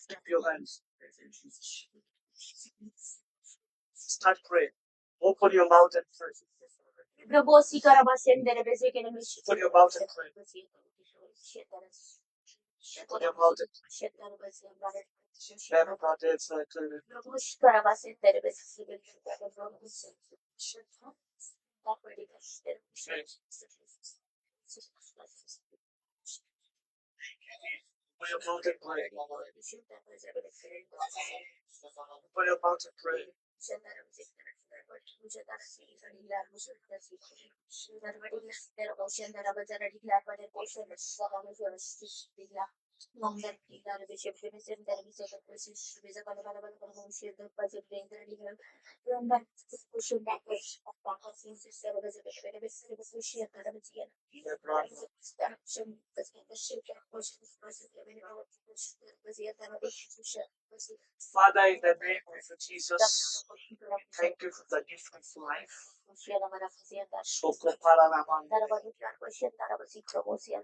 Lift your hands. Start praying. Open your mouth and pray. Open your mouth and pray. Open your mouth and pray. Never got it, so I couldn't. Open your mouth and pray. Open your mouth and pray. Father, in the name of Jesus, thank you for the gift of life.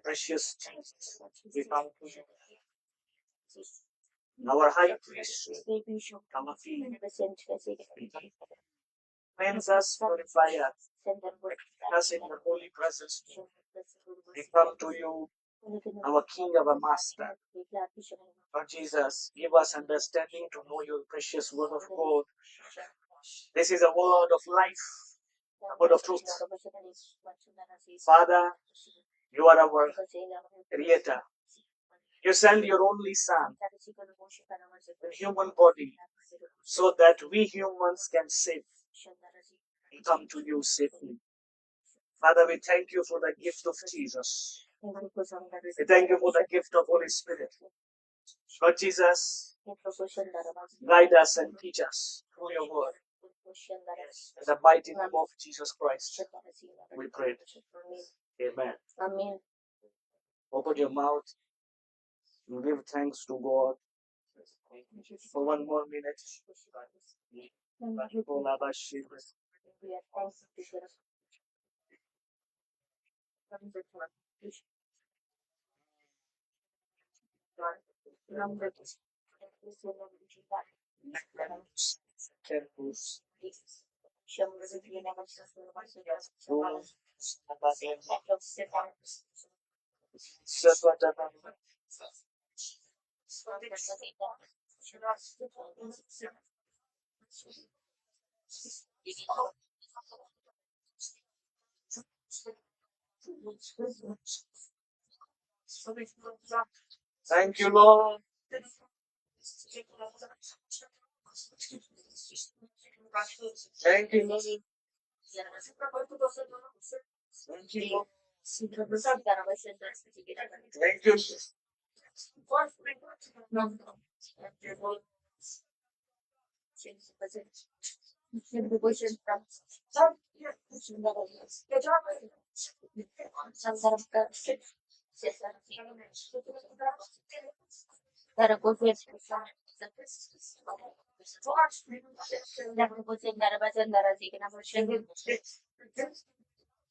Precious Jesus, we come to you. Our high priest, our feet, cleanse us, purify us, put us in your holy presence. We come to you, our King, our Master. Lord Jesus, give us understanding to know your precious word of God. This is a word of life, a word of truth. Father, you are our creator. You send your only Son in human body so that we humans can save and come to you safely. Father, we thank you for the gift of Jesus. We thank you for the gift of Holy Spirit. Lord Jesus, guide us and teach us through your word. In the mighty name of Jesus Christ, we pray. Amen. Open your mouth and give thanks to God for one more minute. Thank you, Lord. Thank you, Lord. Thank you, Lord.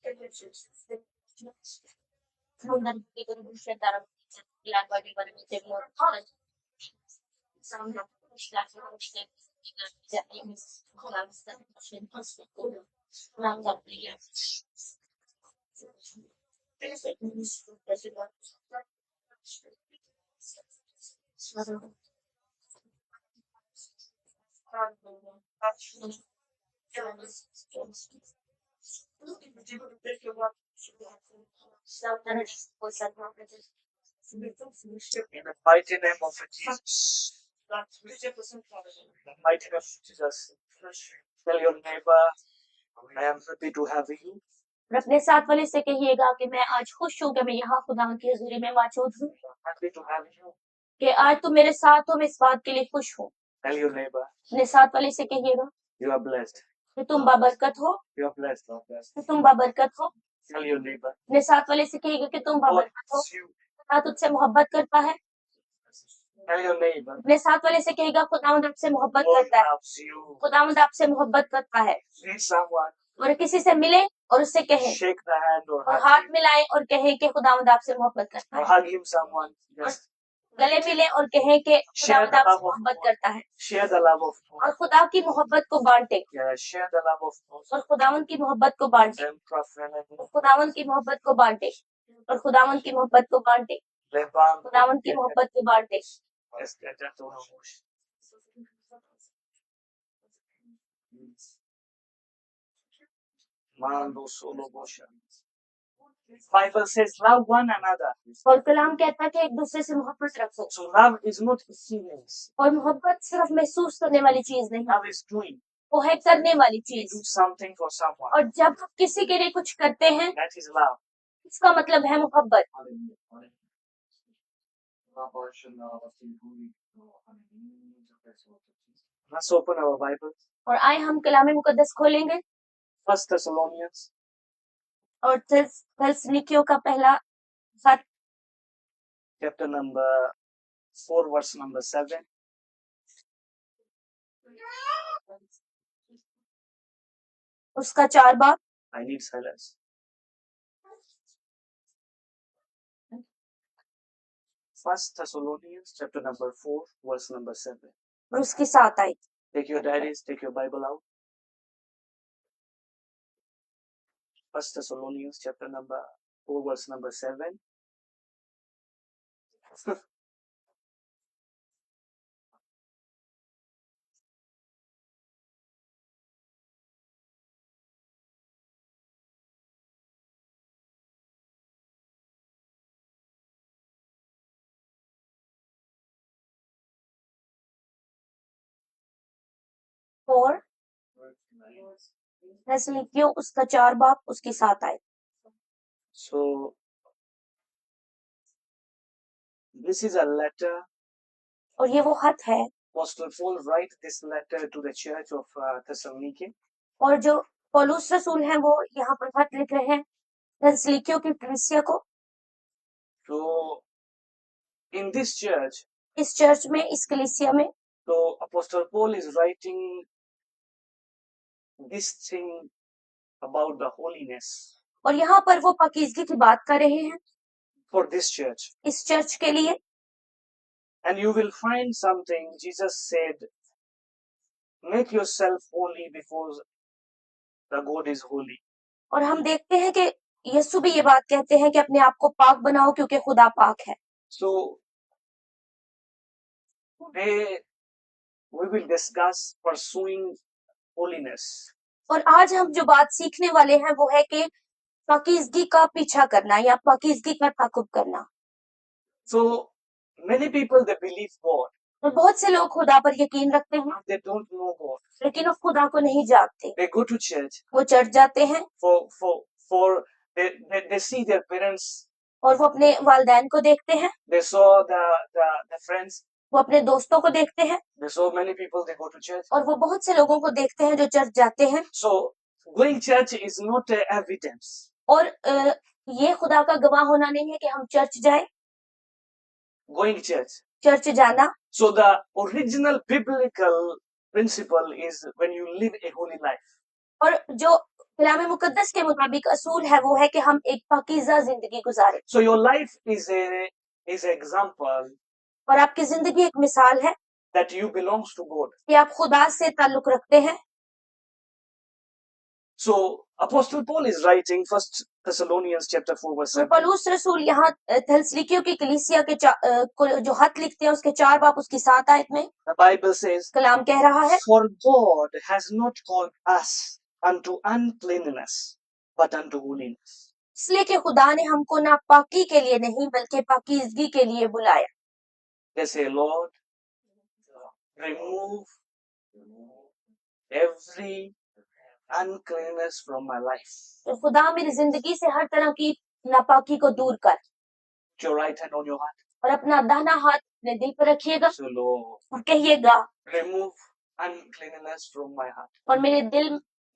Thank you. In the mighty name of Jesus. The mighty name of Jesus. Tell your neighbor, I am happy to have you. और अपने साथ वाले से कहिएगा कि मैं आज खुश हूँ कि मैं यहाँ खुदा की हजूरी में मौजूद हूँ, Happy to have you. कि आज तुम मेरे साथ हो, मैं इस बात के लिए खुश हूँ। Tell your neighbor, अपने साथ वाले से कहिएगा you are blessed. कि तुम बाबरकत हो, You are blessed. You are blessed. कि तुम बाबरकत हो। Tell your neighbor, अपने साथ वाले से कहिएगा कि तुम God बाबरकत हो, loves you. खुदा तुझसे मोहब्बत करता है। Tell your neighbor, अपने साथ वाले से कहिएगा खुदावंद आपसे मोहब्बत God करता है, loves you. खुदावंद आपसे मोहब्बत करता है। Meet someone, और किसी से मिले और उससे कहें shake the hand or और hug हाथ him. मिलाएं और कहें कि खुदावंद आपसे मोहब्बत करता Or है। hug him someone. Just गले मिले और कहें कि share खुदावंद the आपसे love of मोहब्बत God. करता है Share the love of और God. खुदा की मोहब्बत को बांटे Yeah, share the love of God. और खुदावंद की मोहब्बत को बांटे Then prophet और खुदावंद की मोहब्बत को बांटे और खुदावंद की मोहब्बत को बांटे, Levan. खुदावंद की मोहब्बत को बांटे। Yes, that one. Mando solo bosha. Bible says love one another. और कलाम कहता है कि एक दूसरे से मोहब्बत रखो। So love is not feelings. और मोहब्बत सिर्फ महसूस करने वाली चीज नहीं, Love is doing. वो है करने वाली You चीज। do something for someone. और जब हम किसी के लिए कुछ करते हैं, That is love. इसका मतलब है मोहब्बत। Let's open our Bible. और आए हम कलाम मुकद्दस खोलेंगे 1 Thessalonians और थिस्सलुनीकियों का पहला खत chapter number 4 verse number 7. उसका 4 बाब। I need silence. 1 Thessalonians chapter number 4 verse number 7. और उसकी 7 आयत। Take your diaries, take your Bible out. 1 Thessalonians chapter number 4 verse number 7. और थिस्सलुनीकियों उसका 4 बाब उसकी 7 आयत। So this is a letter. और ये वो खत है Apostle Paul write this letter to the church of Thessaloniki. और जो पौलुस रसूल हैं वो यहाँ पर खत लिख रहे हैं थिस्सलुनीकियों की कलीसिया को। So in this church, इस चर्च में, इस कलीसिया में, so Apostle Paul is writing this thing about the holiness और यहाँ पर वो पाकीज़गी की बात कर रहे हैं for this church. इस चर्च के लिए। And you will find something. Jesus said, make yourself holy because the God is holy. और हम देखते हैं कि यीशु भी ये बात कहते हैं कि अपने आप को पाक बनाओ क्योंकि खुदा पाक है। So today we will discuss pursuing holiness. और आज हम जो बात सीखने वाले हैं वो है कि पाकीज़गी का पीछा करना या पाकीज़गी का ताक़ुब करना। So many people they believe God, और बहुत से लोग खुदा पर यकीन रखते हैं they don't know God. लेकिन वो खुदा को नहीं जानते। They go to church वो चर्च जाते हैं for they see their parents. और वो अपने वालिदैन को देखते हैं, They saw the friends. वो अपने दोस्तों को देखते हैं They saw many people they go to church. और वो बहुत से लोगों को देखते हैं जो चर्च जाते हैं। So going church is not evidence. और ये खुदा का गवाह होना नहीं है कि हम चर्च जाएं, Going church. चर्च जाना। So the original biblical principle is when you live a holy life. और जो कलाम मुकद्दस के मुताबिक असूल है वो है कि हम एक पाकीज़ा जिंदगी गुजारें। So your life is an example और आपकी जिंदगी एक मिसाल है that you belongs to God. कि आप खुदा से ताल्लुक रखते हैं। So Apostle Paul is writing 1 Thessalonians chapter 4 verse तो 7. पौलुस रसूल यहाँ थिस्सलुनीकियों की कलीसिया के को जो खत लिखते हैं उसके 4 बाब उसकी 7 आयत में The Bible says, कलाम कह रहा है, for God has not called us unto uncleanness, but unto holiness. इसलिए कि खुदा ने हमको नापाकी के लिए नहीं बल्कि पाकीज़गी के लिए बुलाया। They say, Lord, remove every uncleanness from my life. तो खुदा मेरी जिंदगी से हर तरह की नापाकी को दूर कर। Put your right hand on your heart. और अपना दाहिना हाथ अपने दिल पर रखिएगा So Lord, और कहिएगा, remove uncleanness from my heart. और मेरे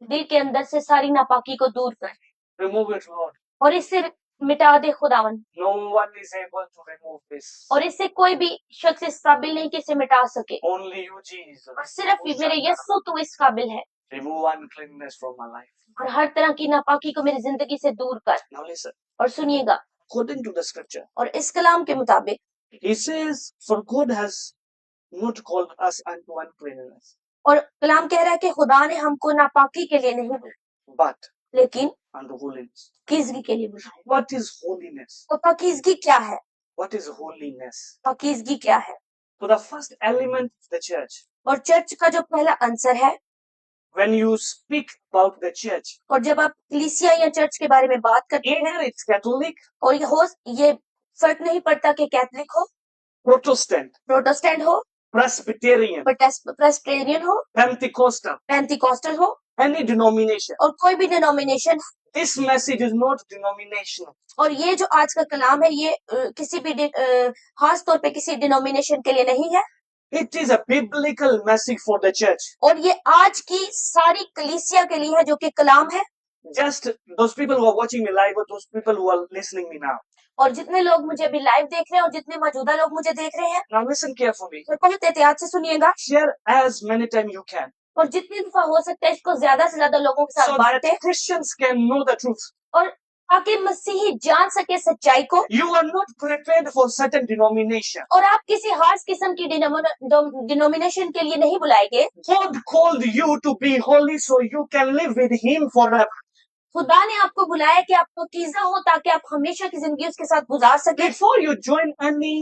दिल के अंदर से सारी नापाकी को दूर कर Remove it, Lord. और इससे मिटा दे खुदावन। No one is able to remove this. और इससे कोई भी शख्स इस काबिल नहीं कि इसे मिटा सके। Only you, Jesus. और सिर्फ मेरे यीशु तू इस काबिल है। Remove uncleanness from my life. और हर तरह की नापाकी को मेरी जिंदगी से दूर कर। Now listen. और सुनिएगा, According to the scripture, और इस कलाम के मुताबिक he says, for God has not called us unto uncleanness, और कलाम कह रहा है कि खुदा ने हमको नापाकी के लिए नहीं बुलाया but लेकिन unto holiness. पाकीज़गी के लिए बुलाया। What is holiness? तो पाकीज़गी क्या है? What is holiness? पाकीज़गी क्या है? So the first element of the church, और चर्च का जो पहला अंसर है, when you speak about the church, और जब आप कलीसिया या चर्च के बारे में बात करते हैं, either it's Catholic, और ये फर्क नहीं पड़ता कि कैथलिक हो, Protestant, प्रोटेस्टेंट हो, Presbyterian, प्रेस्बिटेरियन हो, Pentecostal, पेंटिकॉस्टल हो, any denomination. और कोई भी denomination. This message is not denominational. और ये जो आज का कलाम है ये किसी भी खास तौर पे किसी डिनोमिनेशन के लिए नहीं है। It is a biblical message for the church. और ये आज की सारी कलीसिया के लिए है जो कि कलाम है। Just those people who are watching me live or those people who are listening me now. और जितने लोग मुझे अभी लाइव देख रहे हैं और जितने मौजूदा लोग मुझे देख रहे हैं, Now listen carefully. तो बहुत एहतियात से सुनिएगा Share as many times you can, और जितनी दफा हो सकता है इसको ज्यादा से ज्यादा लोगों के साथ so बांटे, that Christians can know the truth. और ताकि मसीही जान सके सच्चाई को। You are not prepared for certain denomination. और आप किसी खास किस्म की डिनोमिनेशन के लिए नहीं बुलाए गए। God called you to be holy so you can live with Him forever. खुदा ने आपको बुलाया कि आप पाकीज़ा हो ताकि आप हमेशा की जिंदगी उसके साथ गुजार सके। Before you join any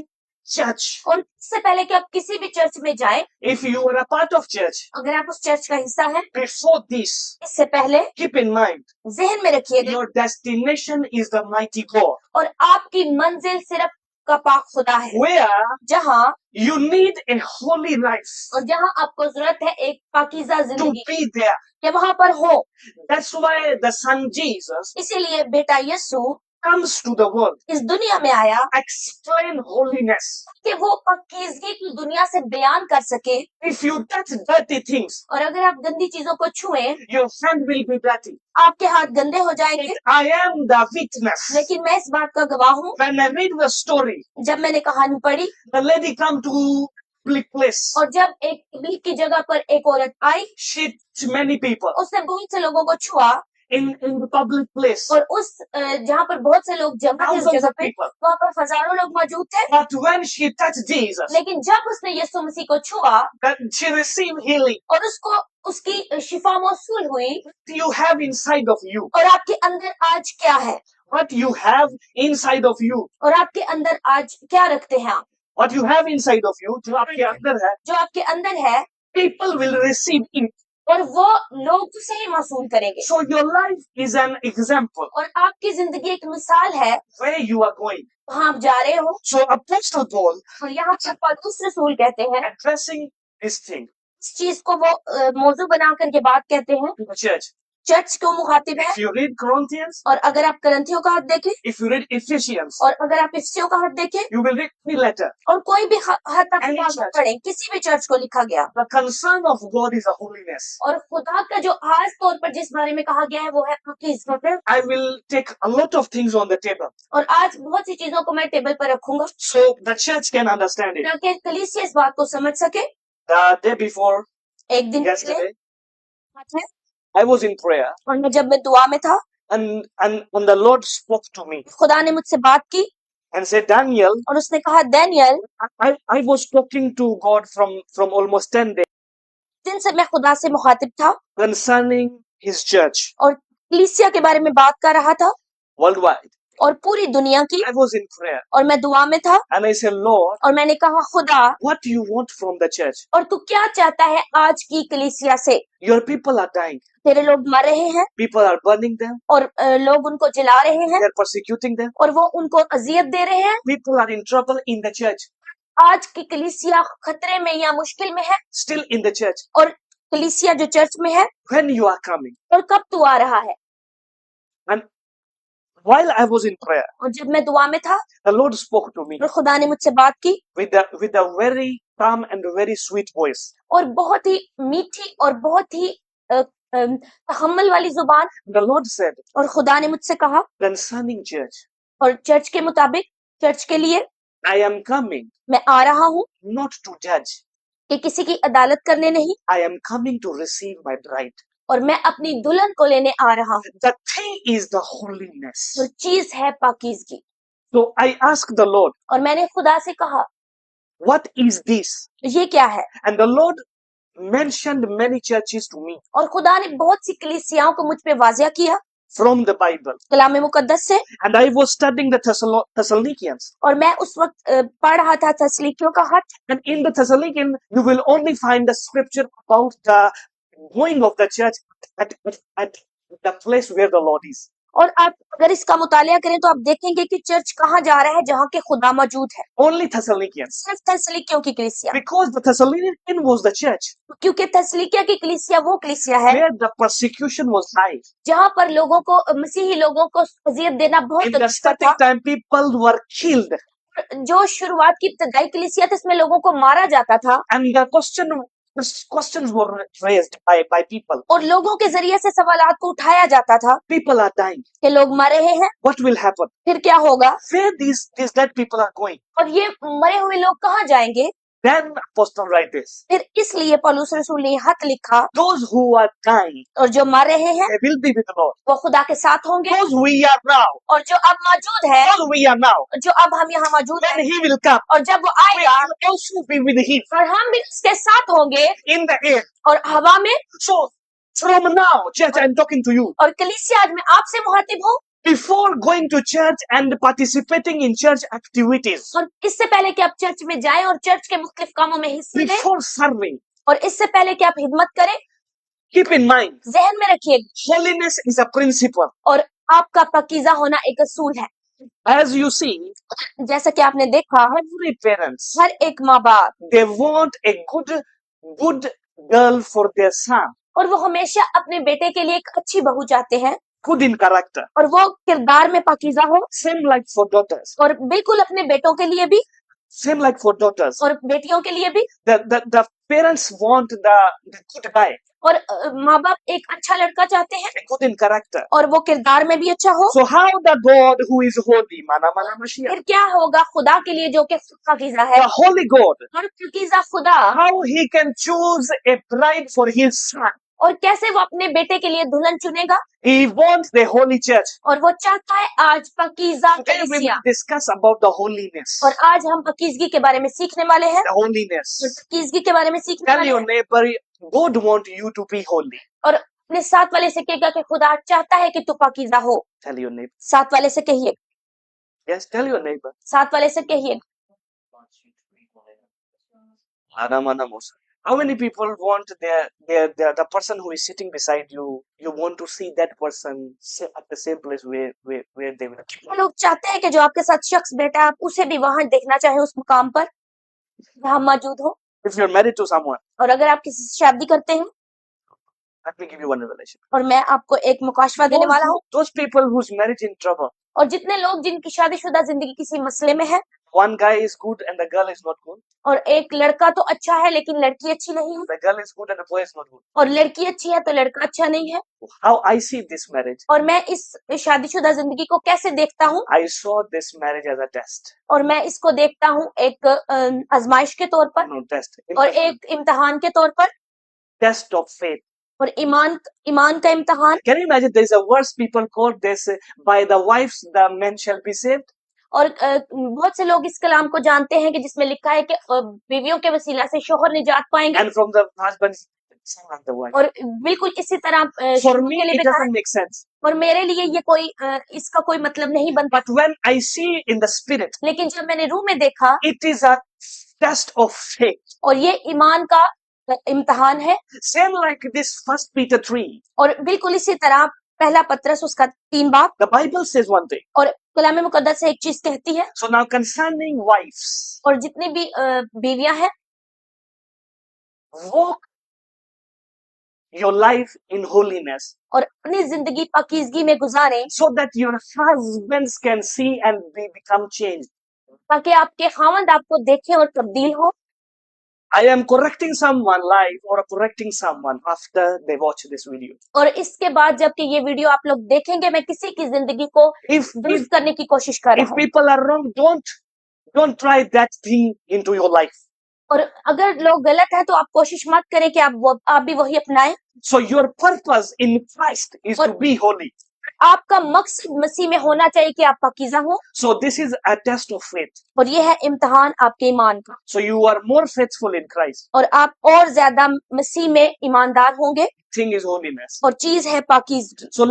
church, और इससे पहले कि आप किसी भी चर्च में जाएं, if you are a part of church, अगर आप उस चर्च का हिस्सा हैं, before this, इससे पहले keep in mind, जहन में रखिएगा your destination is the mighty God, और आपकी मंजिल सिर्फ का पाक खुदा है, where जहाँ you need a holy life और जहाँ आपको जरूरत है एक पाकीज़ा to जिंदगी be there. कि वहाँ पर हो। That's why the Son Jesus इसीलिए बेटा यीशु comes to the world, इस दुनिया में आया explain holiness. कि वो पाकीज़गी की दुनिया से बयान कर सके। If you touch dirty things, और अगर आप गंदी चीजों को छुएं, your hand will be dirty. आपके हाथ गंदे हो जाएंगे। I am the witness. लेकिन मैं इस बात का गवाह हूँ, When I read the story, जब मैंने कहानी पढ़ी the lady come to public place. और जब एक पब्लिक की जगह पर एक औरत आई, She touched many people उसने बहुत से लोगों को छुआ in the public place. और उस जहाँ पर बहुत से लोग जमा थे उस Thousands जगह of पे, people. वहाँ पर हजारों लोग मौजूद थे। But when she touched Jesus, लेकिन जब उसने यीशु मसीह को छुआ that she received healing. और उसको उसकी शिफा मौसूल हुई। What you have inside of you, और आपके अंदर आज क्या है? what you have inside of you, और आपके अंदर आज क्या रखते हैं आप? what you have inside of you, जो आपके अंदर है, जो आपके अंदर है, people will receive it. और वो लोग उसे ही मसूल करेंगे। So your life is an example और आपकी जिंदगी एक मिसाल है where you are going. वहाँ आप जा रहे हो। So Apostle Paul और यहाँ पर पौलुस रसूल कहते हैं, addressing this thing इस चीज को वो मौजू बनाकर के बात कहते हैं। to the church. चर्च को मुखातिब है। If you read Corinthians, और अगर आप करंथियों का हाथ देखें if you read Ephesians, और अगर आप इफिसियों का हाथ देखें you will read any letter. और कोई भी हाथ आप Any किताब church. पढ़ें, किसी भी चर्च को लिखा गया, The concern of God is a holiness. और खुदा का जो खास तौर पर जिस बारे में कहा गया है वो है पाकीज़गी। I will take a lot of things on the table और आज बहुत सी चीजों को मैं टेबल पर रखूंगा so the church can understand it. ताकि कलीसिया इस बात को समझ सके। The day before एक दिन पहले yesterday, I was in prayer, और जब मैं दुआ में था, and the Lord spoke to me खुदा ने मुझसे बात की and said, Daniel, और उसने कहा, Daniel, I was talking to God from almost 10 days दिन से मैं खुदा से मुखातिब था concerning His church और कलीसिया के बारे में बात कर रहा था worldwide. और पूरी दुनिया की, I was in prayer, और मैं दुआ में था and I said, Lord, और मैंने कहा, खुदा, what do you want from the church? और तू क्या चाहता है आज की कलीसिया से? Your people are dying. तेरे लोग मर रहे हैं People are burning them. और लोग उनको जला रहे हैं They're persecuting them. और वो उनको अजियत दे रहे हैं। People are in trouble in the church, आज की कलीसिया खतरे में या मुश्किल में है, still in the church. और कलीसिया जो चर्च में है, When you are coming. और कब तू आ रहा है? And while I was in prayer, और जब मैं दुआ में था, the Lord spoke to me और खुदा ने मुझसे बात की with a very calm and very sweet voice. और बहुत ही मीठी और बहुत ही तहम्मुल वाली जुबान। The Lord said, और खुदा ने मुझसे कहा concerning church, और चर्च के मुताबिक, चर्च के लिए I am coming मैं आ रहा हूँ not to judge. कि किसी की अदालत करने नहीं, I am coming to receive my bride. और मैं अपनी दुल्हन को लेने आ रहा हूँ। The thing is the holiness. तो चीज है पाकीज़गी। So I asked the Lord, और मैंने खुदा से कहा, what is this? ये क्या है? And the Lord mentioned many churches to me और खुदा ने बहुत सी कलीसियाओं को मुझ पे वाजिया किया from the Bible. कलाम मुकद्दस से। And I was studying the Thessalonians. और मैं उस वक्त पढ़ रहा था थस्सलुनीकियों का खत। And in the Thessalonian, you will only find the scripture about the going of the church at the place where the Lord is. और आप अगर इसका मुतालिया करें तो आप देखेंगे कि चर्च कहाँ जा रहा है, जहाँ के खुदा मौजूद है। Only Thessalonians. सिर्फ थस्सलुनीकियों की कलीसिया, Because the Thessalonian was the church क्योंकि थस्सलुनीकिया की कलीसिया वो कलीसिया है where the persecution was high. जहाँ पर लोगों को, मसीही लोगों को अजियत देना In बहुत the अच्छा था। static time, people were killed. जो शुरुआत की इब्तदाई कलीसिया थी, इसमें लोगों को मारा जाता था And the questions were raised by people. और लोगों के जरिए से सवालात को उठाया जाता था People are dying. कि लोग मर रहे हैं, What will happen? फिर क्या होगा? Where these dead people are going? और ये मरे हुए लोग कहाँ जाएंगे? Then Apostle write this. फिर इसलिए पौलुस रसूल ने खत लिखा, Those who are dying, और जो मर रहे हैं they will be with the Lord. वो खुदा के साथ होंगे, Those we are now, और जो अब मौजूद है, those we are now, जो अब हम यहाँ मौजूद when हैं, He will come, और जब वो we आएगा will also be with Him और हम भी उसके साथ होंगे in the air. और हवा में। So from now, church, I'm talking to you. और कलीसिया, आज मैं आपसे मुखातिब हूँ, Before going to church and participating in church activities, और इससे पहले कि आप चर्च में जाएं और चर्च के मुख्तलिफ कामों में हिस्से लें, before serving, और इससे पहले कि आप हिदमत करें, keep in mind, जहन में रखिए, holiness is a principle. और आपका पाकीज़ा होना एक असूल है। As you see, जैसा कि आपने देखा, every parents, हर एक माँ बाप, they want a good girl for their son, और वो हमेशा अपने बेटे के लिए एक अच्छी बहू चाहते हैं, good in character. और वो किरदार में पाकीज़ा हो, Same like for daughters. और बिल्कुल अपने बेटों के लिए भी Same like for daughters. और बेटियों के लिए भी। The parents want the good guy, और माँ बाप एक अच्छा लड़का चाहते हैं a good in character. और वो किरदार में भी अच्छा हो। So how the God who is holy, mana Mashiach, फिर क्या होगा खुदा के लिए जो कि पाकीज़ा है, the holy God, और पाकीज़ा खुदा, how he can choose a bride for his son? और कैसे वो अपने बेटे के लिए दुल्हन चुनेगा? He wants the holy church. और वो चाहता है आज पाकीज़ा Today we कलीसिया। will discuss about the holiness. और आज हम पाकीज़गी के बारे में सीखने वाले हैं, The holiness. और पाकीज़गी के बारे में सीखने Tell वाले your हैं। neighbor, God wants you to be holy. और अपने साथ वाले से कहेगा कि खुदा चाहता है कि तू पाकीज़ा हो। Tell your neighbor. साथ वाले से कहिए, Yes, tell your neighbor. साथ वाले से कहिए। Mana Musa. How many people want the person who is sitting beside you? You want to see that person at the same place where they will. वो लोग चाहते हैं कि जो आपके साथ शख्स बैठा है, आप उसे भी वहां देखना चाहे, उस मुकाम पर जहाँ मौजूद हो। If you're married to someone, और अगर आप किसी से शादी करते हैं, let me give you one revelation. और मैं आपको एक मुकाशवा देने वाला हूँ, Those people whose marriage in trouble, और जितने लोग जिनकी शादीशुदा जिंदगी किसी मसले में है, one guy is good and the girl is not good. और एक लड़का तो अच्छा है लेकिन लड़की अच्छी नहीं है, The girl is good and the boy is not good. और लड़की अच्छी है तो लड़का अच्छा नहीं है। How I see this marriage? और मैं इस शादीशुदा जिंदगी को कैसे देखता हूँ? I saw this marriage as a test. और मैं इसको देखता हूँ एक आजमाइश के तौर पर, No test. और एक इम्तिहान के तौर पर, Test of faith. और ईमान का इम्तिहान। Can you imagine? There is a verse people quote this: by the wives the men shall be saved. और बहुत से लोग इस कलाम को जानते हैं कि जिसमें लिखा है कि बीवियों के वसीला से शोहर निजात पाएंगे, And from the husband, son of the wife. और बिल्कुल इसी तरह For शोहरों me, के लिए it लिखा है। doesn't make sense. और मेरे लिए ये कोई इसका कोई मतलब नहीं बनता। But when I see in the spirit, लेकिन जब मैंने रूह में देखा, it is a test of faith. और ये ईमान का इम्तिहान है। Same like this First Peter 3. और बिल्कुल इसी तरह पहला पत्रस उसका 3 बाब, The Bible says one thing. और कलाम मुकद्दस से एक चीज कहती है। So now concerning wives, और जितनी भी बीवियां हैं, walk your life in holiness, और अपनी जिंदगी पाकीज़गी में गुजारें, so that your husbands can see and become changed. ताकि आपके खामंद आपको देखें और तब्दील हो। I am correcting someone live or correcting someone after they watch this video. और इसके बाद जबकि ये वीडियो आप लोग देखेंगे, मैं किसी की जिंदगी को If दुरुस्त करने की कोशिश कर रहा हूँ। people are wrong, don't try that thing into your life. और अगर लोग गलत हैं तो आप कोशिश मत करें कि आप भी वही अपनाएं। So your purpose in Christ is to be holy. आपका मकसद मसीह में होना चाहिए कि आप पाकीज़ा हो। So this is a test of faith. और ये है इम्तिहान आपके ईमान का। So you are more faithful in Christ. और आप और ज्यादा मसीह में ईमानदार होंगे। Thing is holiness. और चीज है पाकीज़गी। So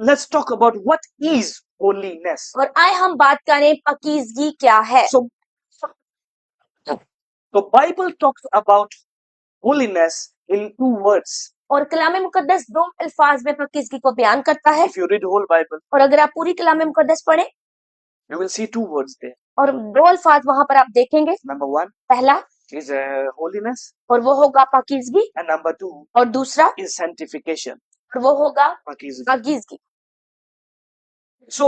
let's talk about what is holiness. और आए हम बात करें पाकीज़गी क्या है। So Bible talks about holiness in 2 words. और कलाम मुकद्दस 2 अल्फाज में पाकीज़गी को बयान करता है। If you read whole Bible, और अगर आप पूरी कलाम मुकद्दस पढ़ें, you will see 2 words there. और 2 अल्फाज वहां पर आप देखेंगे। Number 1 पहला is holiness, और वो होगा पाकीज़गी, and number 2 और दूसरा is sanctification. और वो होगा पाकीज़गी. पाकीज़गी। So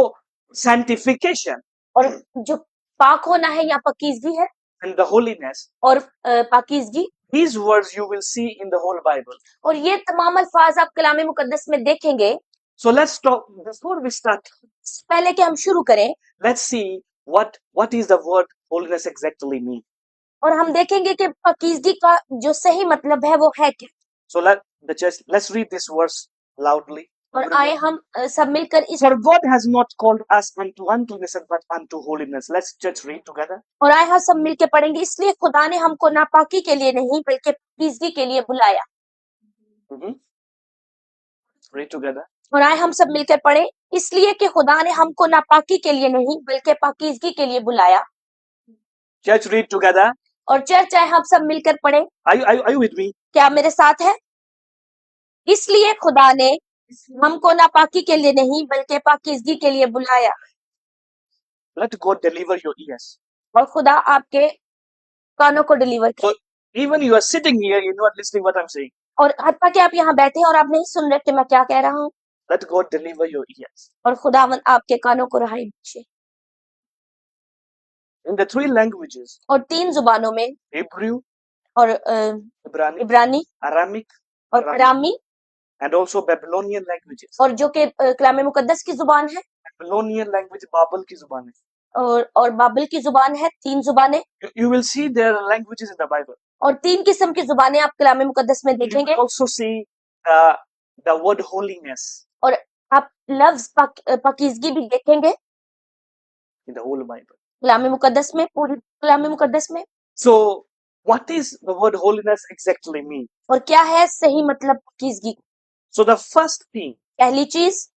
sanctification और जो पाक होना है या पाकीज़गी है, and the holiness, और पाकीज़गी, these words you will see in the whole Bible. और ये तमाम अल्फाज आप कलाम मुकद्दस में देखेंगे। So let's talk, before we start, पहले कि हम शुरू करें, let's see what is the word holiness exactly mean. और हम देखेंगे कि पाकीज़गी का जो सही मतलब है वो है क्या। So let's read this verse loudly. और आए हम सब मिलकर इस For God has not called us unto uncleanness but unto holiness. Let's just read together. और आए हम सब मिलकर पढ़ेंगे, इसलिए खुदा ने हमको नापाकी के लिए नहीं बल्कि पाकीज़गी के लिए बुलाया। Read together. और आए हम सब मिलकर पढ़े, इसलिए कि खुदा ने हमको नापाकी के लिए नहीं बल्कि पाकीज़गी के लिए बुलाया। Church, read together. और चर्च आए हम सब मिलकर पढ़े। Are you with me? क्या आप मेरे साथ है? इसलिए खुदा ने हमको नापाकी के लिए नहीं बल्कि पाकीज़गी के लिए बुलाया। Let God deliver your ears. और खुदा आपके कानों को डिलीवर करे। So even you are sitting here, you're not listening what I'm saying. और हत्ता कि आप यहाँ बैठे हैं और आप नहीं सुन रहे कि मैं क्या कह रहा हूँ। Let God deliver your ears. और खुदावंद आपके कानों को रहाई बख्शे। In the 3 languages, और 3 जुबानों में, Hebrew, और Ibrani, इब्रानी Aramaic, और अरामी, and also Babylonian languages. और जो कि कलाम मुकद्दस की जुबान है, Babylonian language बाबल की जुबान है. और बाबिल की जुबान है। 3 जुबानें, You will see there are languages in the Bible. और 3 किस्म की जुबानें आप कलाम मुकद्दस में You देखेंगे। will also see the word holiness और आप लफ्ज पाकीज़गी भी देखेंगे in the whole Bible. कलाम मुकद्दस में, पूरी कलाम मुकद्दस में। So what is the word holiness exactly mean? और क्या है सही मतलब पाकीज़गी? So the first thing, पहली चीज,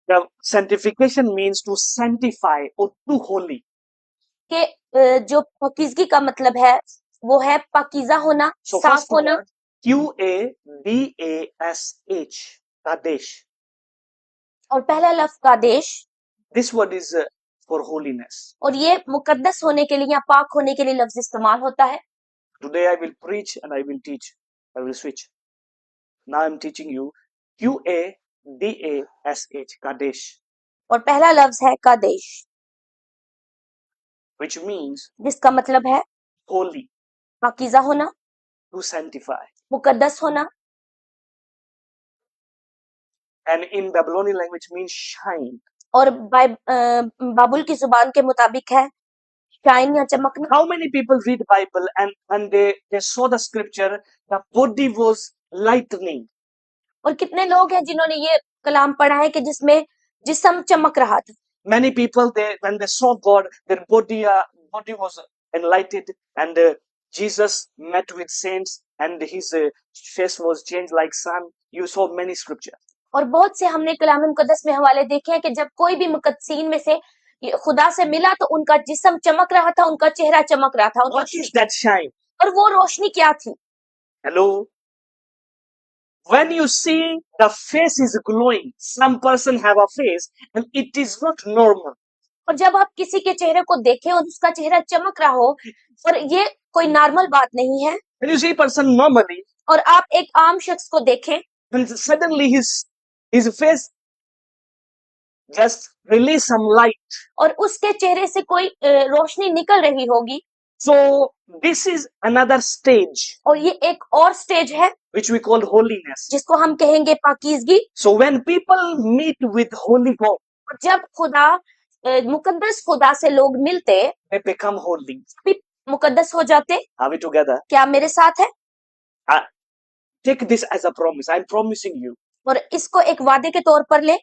the sanctification means to sanctify or to holy. कि जो पाकीज़गी का मतलब है वो है पाकीज़ा होना, So साफ first होना। word, Qadash, Kadesh. और पहला लफ्ज Kadesh, This word is for holiness. और ये मुकद्दस होने के लिए या पाक होने के लिए लफ्ज इस्तेमाल होता है। Today I will preach and I will teach. I will switch. Now I'm teaching you Qadash, Kadesh, और पहला लफ्ज है कादेश, which means जिसका मतलब है holy, पाकीज़ा होना, to sanctify. मुकद्दस होना। And in Babylonian language means shine. और बाबुल की जुबान के मुताबिक है शाइन या चमकना। How many people read Bible and they saw the scripture, the body was lightening. और कितने लोग हैं जिन्होंने ये कलाम पढ़ा है कि जिसमें जिस्म चमक रहा था। Many people, when they saw God, their body was enlightened, and Jesus met with saints, and his face was changed like sun. You saw many scriptures. और बहुत से हमने कलाम मुकद्दस में हवाले देखे हैं कि जब कोई भी मुकद्दसीन में से खुदा से मिला तो उनका जिस्म चमक रहा था, उनका चेहरा चमक रहा था। और What is that shine? और वो रोशनी क्या थी? Hello? When you see the face is glowing, some person have a face and it is not normal. और जब आप किसी के चेहरे को देखें और उसका चेहरा चमक रहा हो और ये कोई नॉर्मल बात नहीं है, When you see a person normally, और आप एक आम शख्स को देखें then suddenly his face just release some light. और उसके चेहरे से कोई रोशनी निकल रही होगी, So this is another stage और ये एक और स्टेज है which we call holiness. जिसको हम कहेंगे पाकीज़गी। So when people meet with holy God, और जब खुदा मुकद्दस खुदा से लोग मिलते they become holy. भी मुकद्दस हो जाते। Are we together? क्या आप मेरे साथ है? Take this as a promise. I'm promising you. और इसको एक वादे के तौर पर ले,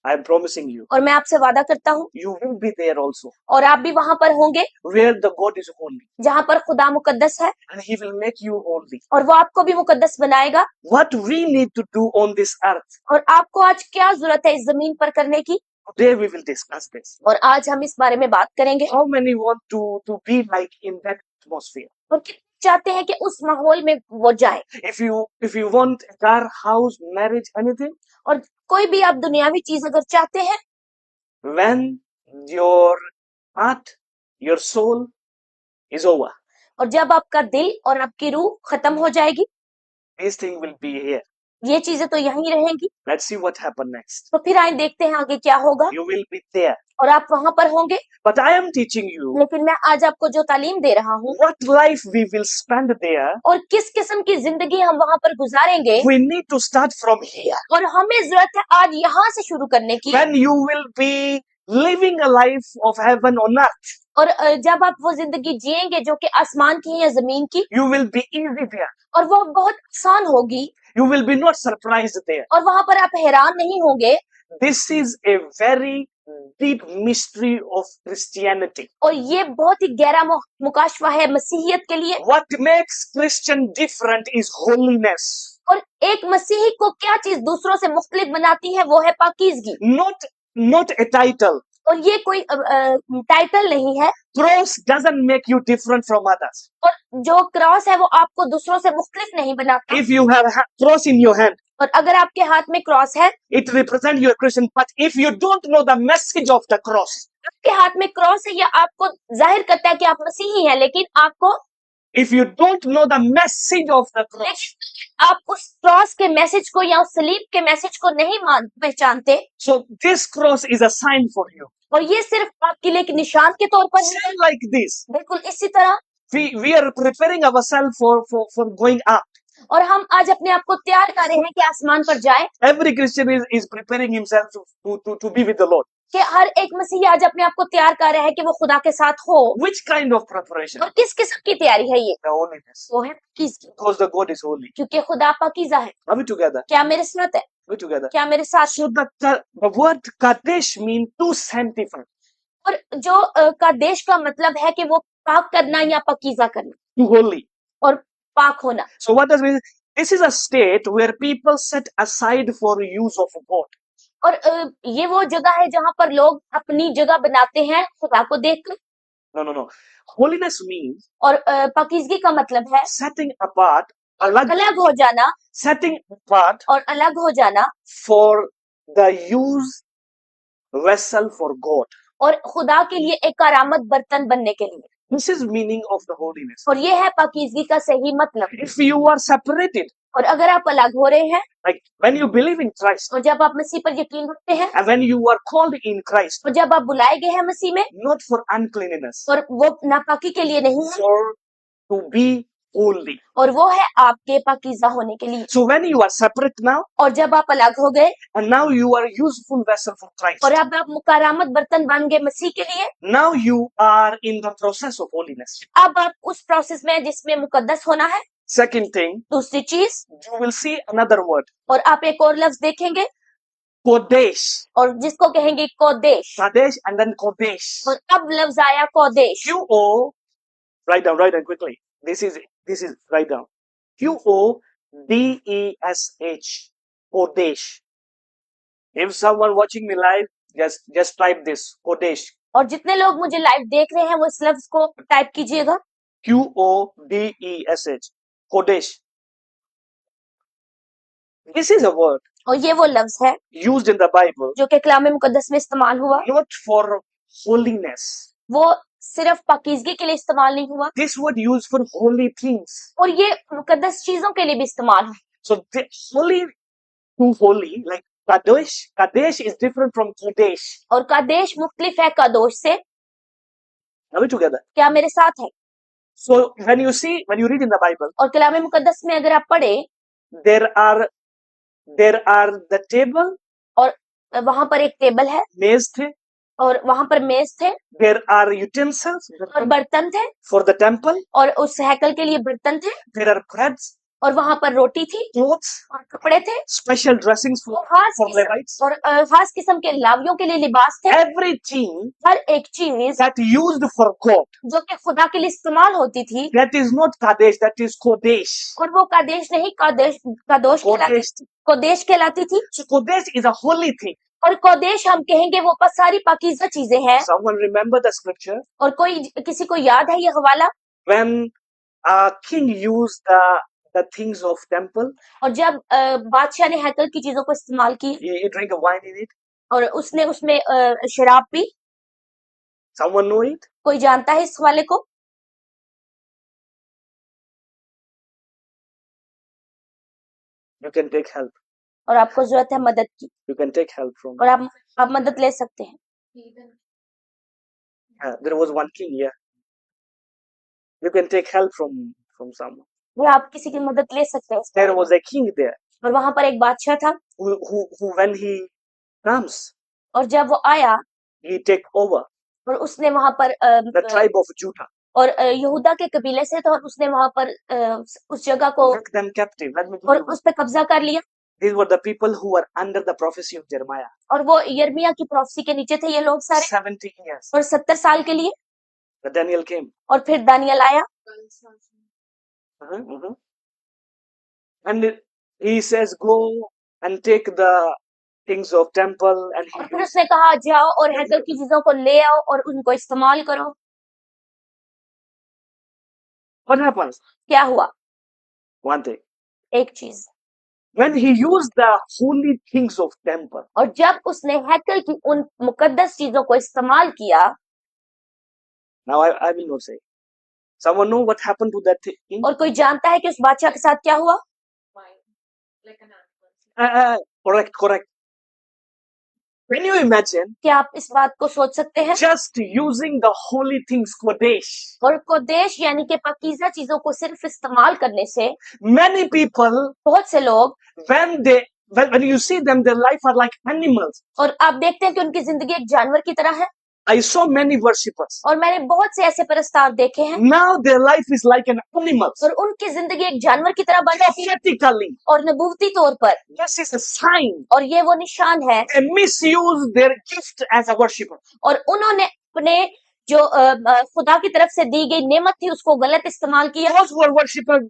I'm promising you. और मैं आपसे वादा करता हूँ You will be there also, और आप भी वहां पर होंगे where the God is holy, जहां पर खुदा मुकद्दस है and He will make you holy. और वो आपको भी मुकद्दस बनाएगा। What we need to do on this earth, और आपको आज क्या जरूरत है इस जमीन पर करने की, today we will discuss this. और आज हम इस बारे में बात करेंगे। How many want to be like in that atmosphere? और कितने चाहते हैं कि उस माहौल में वो जाए। If you want a car, house, marriage, anything, और कोई भी आप दुनियावी चीज अगर चाहते हैं, when your heart, your soul is over, और जब आपका दिल और आपकी रूह खत्म हो जाएगी, this thing will be here. ये चीजें तो यहीं रहेंगी। Let's see what happens next. तो फिर आए देखते हैं आगे क्या होगा, You will be there. और आप वहां पर होंगे। But I am teaching you लेकिन मैं आज आपको जो तालीम दे रहा हूँ what life we will spend there. और किस किस्म की जिंदगी हम वहां पर गुजारेंगे, We need to start from here. और हमें जरूरत है आज यहाँ से शुरू करने की। When you will be living a life of heaven on earth, और जब आप वो जिंदगी जिएंगे जो कि आसमान की है या जमीन की, you will be easy there. और वो बहुत आसान होगी, You will be not surprised there. और वहां पर आप हैरान नहीं होंगे। This is a very deep mystery of Christianity. और ये बहुत ही गहरा मुकाशवा है मसीहियत के लिए। What makes Christian different is holiness. और एक मसीही को क्या चीज दूसरों से मुख्तलिफ बनाती है, वो है पाकीज़गी। Not a title. और ये कोई टाइटल नहीं है। Cross doesn't make you different from others. और जो क्रॉस है वो आपको दूसरों से मुख्तलिफ नहीं बनाता। If you have a cross in your hand, और अगर आपके हाथ में क्रॉस है, it represents your Christian. But if you don't know the message of the cross, आपके हाथ में क्रॉस है, या आपको जाहिर करता है कि आप मसीही हैं, लेकिन आपको if you don't know the message of the cross, आप उस क्रॉस के मैसेज को या उस सलीब के मैसेज को नहीं पहचानते, so this cross is a sign for you. और ये सिर्फ आपके लिए एक निशान के तौर पर है। Same like this. बिल्कुल इसी तरह We are preparing ourselves for going up. और हम आज अपने आप को तैयार कर रहे हैं कि आसमान पर जाए। Every Christian is preparing himself to be with the Lord. कि हर एक मसीही आज अपने आप को तैयार कर रहा है कि वो खुदा के साथ हो। Which kind of preparation? और किस किस्म की तैयारी है ये? The holiness. वो है पाकीज़गी, Because the God is holy. क्योंकि खुदा पाकीज़ा है। Are we together? क्या मेरे साथ है? Are we together? क्या मेरे साथ? So the word Kadesh means to sanctify, और जो कादेश का मतलब है कि वो पाक करना या पाकीज़ा करना, to holy. और पाक होना। So what does it mean? This is a state where people set aside for use of God. और ये वो जगह है जहाँ पर लोग अपनी जगह बनाते हैं खुदा को देखकर। No. Holiness means और पाकीज़गी का मतलब है setting apart, अलग हो जाना, setting apart और अलग हो जाना for the use vessel for God. और खुदा के लिए एक करामत बर्तन बनने के लिए। This is meaning of the holiness. और ये है पाकीज़गी का सही मतलब। If you are separated, और अगर आप अलग हो रहे हैं, like when you believe in Christ, और जब आप मसीह पर यकीन रखते हैं, and when you are called in Christ, और जब आप बुलाए गए हैं मसीह में, not for uncleanness, और वो नापाकी के लिए नहीं है, for to be holy. और वो है आपके पाकीज़ा होने के लिए। So when you are separate now, और जब आप अलग हो गए and now you are useful vessel for Christ, और अब आप मुकरामत बर्तन बन गए मसीह के लिए, now you are in the process of holiness. अब आप उस प्रोसेस में जिसमें मुकद्दस होना है, Second thing, दूसरी चीज, you will see another word, और आप एक और लफ्ज देखेंगे Kodesh. और जिसको कहेंगे कोदेश, Kadesh and then Kodesh. और अब लफ्ज आया कोदेश। Q-O, write down quickly. This is, write down. Q-O-D-E-S-H. Kodesh. If someone watching me live, just type this, Kodesh. और जितने लोग मुझे लाइव देख रहे हैं वो इस लफ्ज को टाइप कीजिएगा, Q-O-D-E-S-H. Kodesh. This is a word और ये वो लफ्ज है used in the Bible जो कि कलाम मुकद्दस में इस्तेमाल हुआ। not for holiness. वो सिर्फ पाकीज़गी के लिए इस्तेमाल नहीं हुआ, This word used for holy things. और ये मुकद्दस चीजों के लिए भी इस्तेमाल हुआ। So the holy to holy, like Kadesh. Kadesh is different from Kodesh. और कादेश मुख्तलिफ है कादोश से। Are we together? क्या मेरे साथ है? So when you read in the Bible, और कलाम मुकद्दस में अगर आप पढ़े, there are the table, और वहां पर एक टेबल है, मेज थे, और वहां पर मेज थे, there are utensils और बर्तन थे, for the temple, और उस हैकल के लिए बर्तन थे, there are breads, और वहां पर रोटी थी, clothes, और कपड़े थे, special dressings for Levites. और खास किस्म के लावियों के लिए लिबास थे। Everything हर एक चीज that used for God, जो कि खुदा के लिए इस्तेमाल होती थी, that is not Kadesh, that is Kodesh. और वो कादेश नहीं कादोश Kodesh. कोदेश कहलाती थी। So Kodesh is a holy thing. और कोदेश हम कहेंगे वो सारी पाकीज़ा चीजें हैं। Someone remember the scripture और किसी को याद है ये हवाला, when a king used the things of temple, और जब बादशाह ने हैकल की चीजों को इस्तेमाल की he drank a wine in it. और उसने उसमें शराब पी। Someone know it? कोई जानता है इस हवाले को? You can take help. और आपको जरूरत है मदद की, You can take help from. और आप मदद ले सकते हैं। There was one king, yeah. You can take help from someone. वो आप किसी की मदद ले सकते हैं। There was a king there और वहां पर एक बादशाह था, who when he comes, और जब वो आया he take over और उसने वहां पर the tribe of Judah, और यहूदा के कबीले से था, और उसने वहां पर उस जगह को took them captive. Let me give और you. उस पे कब्जा कर लिया। These were the people who were under the prophecy of Jeremiah. और वो यिर्मयाह की प्रोफेसी के नीचे थे ये लोग सारे, 70 years. और 70 साल के लिए। The Daniel came. और फिर दानियल आया, And he says, go and take the things of temple, and और फिर उसने कहा जाओ और हैकल की चीजों को ले आओ और उनको इस्तेमाल करो। what happens? क्या हुआ? One thing. एक चीज, When he used the holy things of temple, और जब उसने हैकल की उन मुकद्दस चीजों को इस्तेमाल किया, now I will not say. Someone know what happened to that king? और कोई जानता है कि उस बादशाह के साथ क्या हुआ? Correct. Can you imagine? क्या आप इस बात को सोच सकते हैं? Just using the holy things, Kodesh. और कोदेश यानी कि पाकीज़ा चीजों को सिर्फ इस्तेमाल करने से Many people, बहुत से लोग, when you see them, their life are like animals. और आप देखते हैं कि उनकी जिंदगी एक जानवर की तरह है। I saw many worshippers. और मैंने बहुत से ऐसे परस्तार देखे हैं, Now their life is like an animal. और उनकी जिंदगी एक जानवर की तरह बन जाती है। Prophetically, और नबूवती तौर पर, this is a sign. और ये वो निशान है, They misuse their gift as a worshipper. और उन्होंने अपने जो खुदा की तरफ से दी गई नेमत थी उसको गलत इस्तेमाल किया। Those who are worshippers,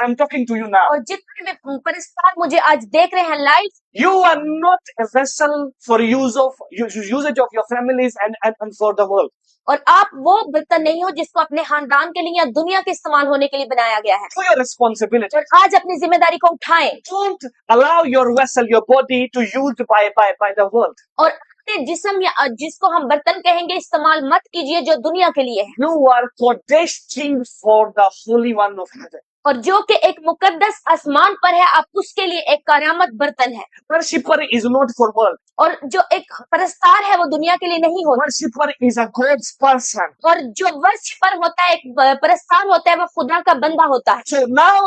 I'm talking to you now. और जितने भी परस्तार मुझे आज देख रहे हैं live, You are not a vessel for usage of your families and for the world. और आप वो बर्तन नहीं हो जिसको अपने खानदान के लिए या दुनिया के इस्तेमाल होने के लिए बनाया गया है। Do your responsibility. और आज अपनी जिम्मेदारी को उठाएं, Don't allow your vessel, your body, to used by the world. और अपने जिस्म या जिसको हम बर्तन कहेंगे इस्तेमाल मत कीजिए जो दुनिया के लिए है। You are Kodesh king for the Holy One of Heaven. और जो कि एक मुकद्दस आसमान पर है, आप उसके लिए एक करामत बर्तन है। Worshipper is not for world. और जो एक परस्तार है वो दुनिया के लिए नहीं होता। Worshipper is a God's person. और जो वर्शिपर होता है, एक परस्तार होता है, वो खुदा का बंदा होता है। So now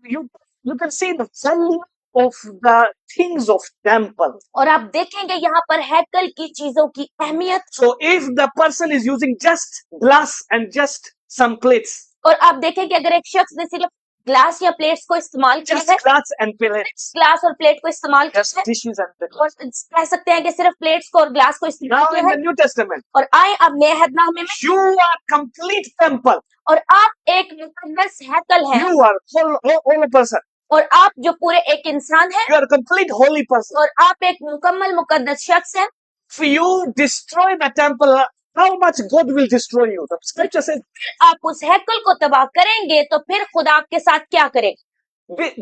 you can see the value of the things of temple. और आप देखेंगे यहाँ पर हैकल की चीजों की अहमियत। So if the person is using just glass and just some plates, और आप देखें कि अगर एक शख्स ने सिर्फ ग्लास या प्लेट्स को इस्तेमाल किया Just है, glass and plates. ग्लास और प्लेट को इस्तेमाल किया Just है, dishes and plates. और कह सकते हैं कि सिर्फ प्लेट्स को और ग्लास को इस्तेमाल Now किया in है। the New Testament, और आए अब नए अहदनामे में, you are complete temple. और आप एक मुकद्दस हैकल हैं, You are whole person. और आप जो पूरे एक इंसान हैं, You are a complete holy person. और आप एक मुकम्मल मुकद्दस शख्स हैं। If you destroy the temple, how much God will destroy you? The scripture says आप उस हैकल को तबाह करेंगे तो फिर खुदा आपके साथ क्या करेगा?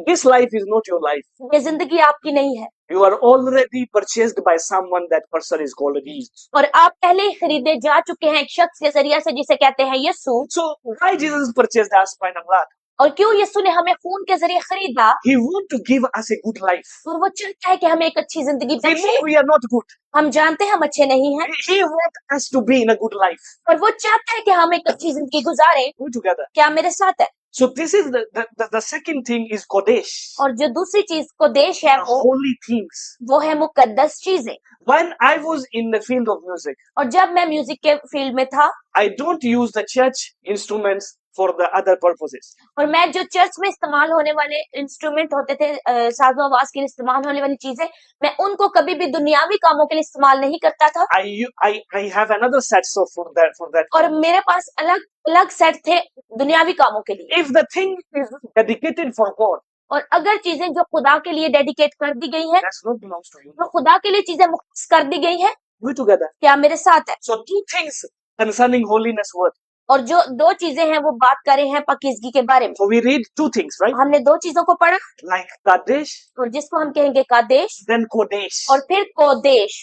this life is not your life. ये जिंदगी आपकी नहीं है, You are already purchased by someone. That person is called Jesus. और आप पहले ही खरीदे जा चुके हैं एक शख्स के जरिए से जिसे कहते हैं यीशु। So why Jesus purchased us by the blood? और क्यों यीशु ने हमें खून के जरिए खरीदा? He want to give us a good life. और वो चाहता है कि हमें एक अच्छी जिंदगी We know बख्शे। we are not good. हम जानते हैं हम अच्छे नहीं हैं, He want us to be in a good life. और वो चाहता है कि हम एक अच्छी जिंदगी गुजारें। We together. क्या मेरे साथ है? So this is the second thing is Kodesh. और जो दूसरी चीज को देश है The holy things. वो है मुकद्दस चीजें। When I was in the field of music, और जब मैं म्यूजिक के फील्ड में था, I don't use the church instruments for the other purposes. और मैं जो चर्च में इस्तेमाल होने वाले इंस्ट्रूमेंट होते थे, साज़ो आवाज के लिए इस्तेमाल होने वाली चीजें, मैं उनको कभी भी दुनियावी कामों के लिए इस्तेमाल नहीं करता था। I have another set so for that. और मेरे पास अलग अलग सेट थे दुनियावी कामों के लिए। If the thing is dedicated for God, और अगर चीजें जो खुदा के लिए डेडिकेट कर दी गई हैं, that's not belongs to you. तो खुदा के लिए चीजें मुख्तस कर दी गई हैं। We together. क्या मेरे साथ है? So two things concerning holiness word. और जो दो चीजें हैं वो बात कर रहे हैं पाकीज़गी के बारे में। So we read two things, right? हमने दो चीजों को पढ़ा, Like Kadesh, और जिसको हम कहेंगे कादेश, then Kodesh. और फिर कोदेश।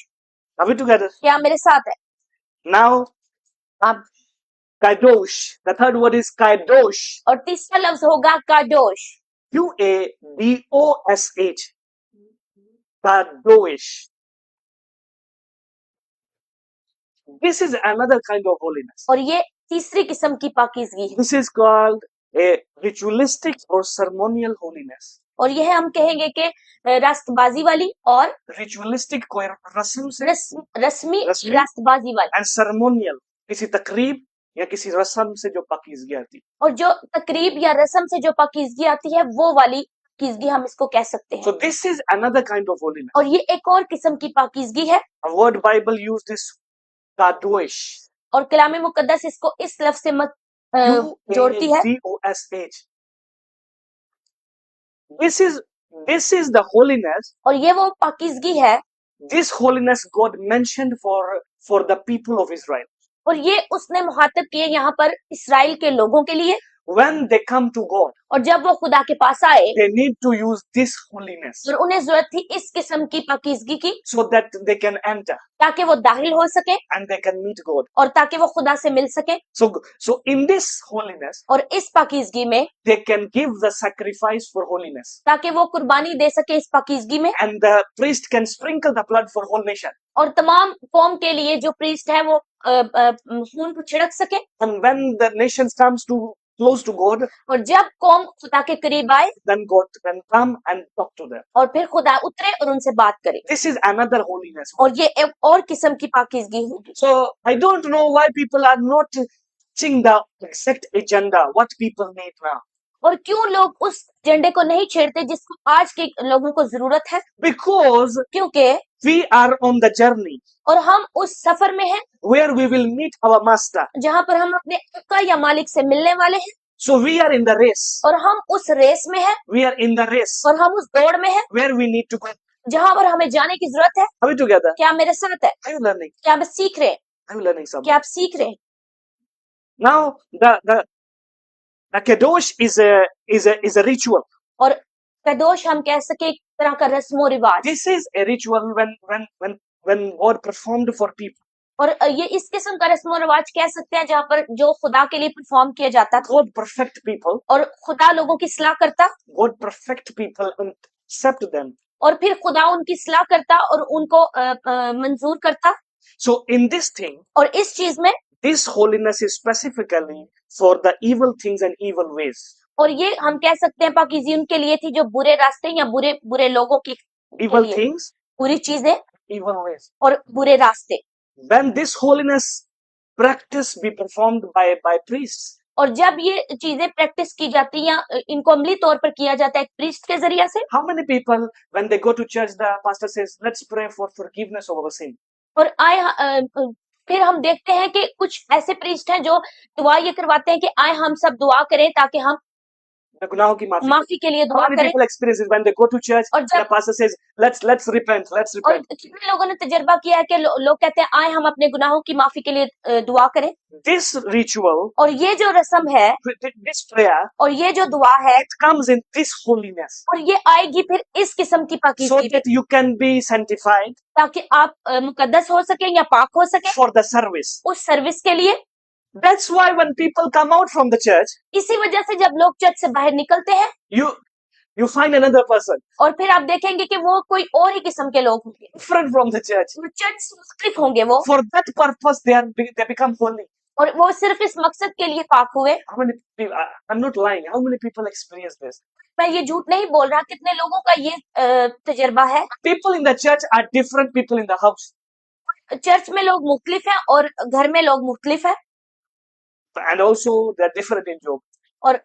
Are we together? क्या मेरे साथ है? Now अब Kadosh. The third word is Kadosh. और तीसरा लफ्ज होगा कादोश। Qadosh. Kadosh. This is another kind of holiness. और ये तीसरी किस्म की पाकीज़गी है, This is called a ritualistic or ceremonial holiness. और यह हम कहेंगे कि रास्तबाजी वाली और Ritualistic कोई रस्म से रस्मी रस्मी। रास्तबाजी वाली, and ceremonial किसी तकरीब या किसी रस्म से जो पाकीज़गी आती है. और जो तकरीब या रस्म से जो पाकीज़गी आती है वो वाली पाकीज़गी हम इसको कह सकते हैं। So this is another kind of holiness. और ये एक और किस्म की पाकीज़गी है, A word Bible use this Kadosh. और कलाम मुकद्दस इसको इस लफ्ज से जोड़ती है। Kadosh. This is the holiness. और ये वो पाकीज़गी है, This holiness God mentioned for the people of Israel. और ये उसने मुखातब किए यहाँ पर इसराइल के लोगों के लिए। When they come to God, और जब वो खुदा के पास आए, they need to use this holiness और उन्हें जरूरत थी इस किस्म की पाकीज़गी की, so that they can enter ताकि वो दाखिल हो सके and they can meet God. और ताकि वो खुदा से मिल सके। So in this holiness, और इस पाकीज़गी में they can give the sacrifice for holiness, ताकि वो कुर्बानी दे सके इस पाकीज़गी में, and the priest can sprinkle the blood for whole nation. और तमाम कौम के लिए जो प्रीस्ट है वो खून को छिड़क सके। And when the nations comes to close to God, और जब कौम खुदा के करीब आए, then God can come and talk to them. और फिर खुदा उतरे और उनसे बात करे। This is another holiness. और ये एक और किस्म की पाकीज़गी होगी। So I don't know why people are not teaching the exact agenda what people need now. और क्यों लोग उस एजेंडे को नहीं छेड़ते जिसको आज के लोगों को जरूरत है? Because क्योंकि we are on the journey और हम उस सफर में हैं where we will meet our master. जहाँ पर हम अपने आका या मालिक से मिलने वाले हैं, So we are in the race. और हम उस रेस में हैं, We are in the race और हम उस दौड़ में हैं where we need to go. जहाँ पर हमें जाने की जरूरत है। Are we together? क्या मेरे साथ है? Are you learning? क्या आप सीख रहे हैं? Are you learning something? क्या आप सीख रहे हैं? Now the Kadosh is a ritual. और कदोश हम कह सके एक तरह का रस्मो रिवाज, This is a ritual when God performed for people. और ये इस किस्म का रस्मो रिवाज कह सकते हैं जहाँ पर जो खुदा के लिए परफॉर्म किया जाता था, God perfect people. और खुदा लोगों की सलाह करता, God perfect people and accept them. और फिर खुदा उनकी सलाह करता और उनको मंजूर करता। So in this thing, और इस चीज में, this holiness is specifically for the evil things and evil ways. और ये हम कह सकते हैं पाकीज़ी उनके लिए थी जो बुरे रास्ते या बुरे बुरे लोगों के Evil लिए, things, बुरी चीजें evil ways. और बुरे रास्ते। When this holiness practice be performed by priests, और जब ये चीजें प्रैक्टिस की जाती हैं या इनको अमली तौर पर किया जाता है एक प्रीस्ट के जरिए से, How many people, when they go to church, the pastor says, let's pray for forgiveness of our sin. और फिर हम देखते हैं कि कुछ ऐसे प्रीस्ट हैं जो दुआ ये करवाते हैं कि आए हम सब दुआ करें ताकि हम The गुनाहों की माफी. माफी के लिए How दुआ many करें. people experience it when they go to church और and the जब pastor says, let's repent, let's और repent. कितने लोगों ने तजर्बा किया है कि लोग कहते हैं आए हम अपने गुनाहों की माफी के लिए दुआ करें. This ritual, और ये जो रस्म है this prayer, और ये जो दुआ है it comes in this holiness और ये आएगी फिर इस किस्म की so पाकीज़गी that you can be sanctified ताकि आप मुकद्दस हो सके या पाक हो सके for the service. उस सर्विस के लिए. That's why when people come out from the church, इसी वजह से जब लोग चर्च से बाहर निकलते हैं you find another person और फिर आप देखेंगे कि वो कोई और ही किस्म के लोग होंगे, different from the church. वो चर्च से मुख्तलिफ होंगे वो, For that purpose, they become holy. और वो सिर्फ इस मकसद के लिए पाक हुए. How many people? I'm not lying. How many people experience this? मैं ये झूठ नहीं बोल रहा, कितने लोगों का ये तजर्बा है. People in the church are different people in the house, church में लोग मुख्तलिफ हैं और घर में लोग मुख्तलिफ हैं and also they're different in job. और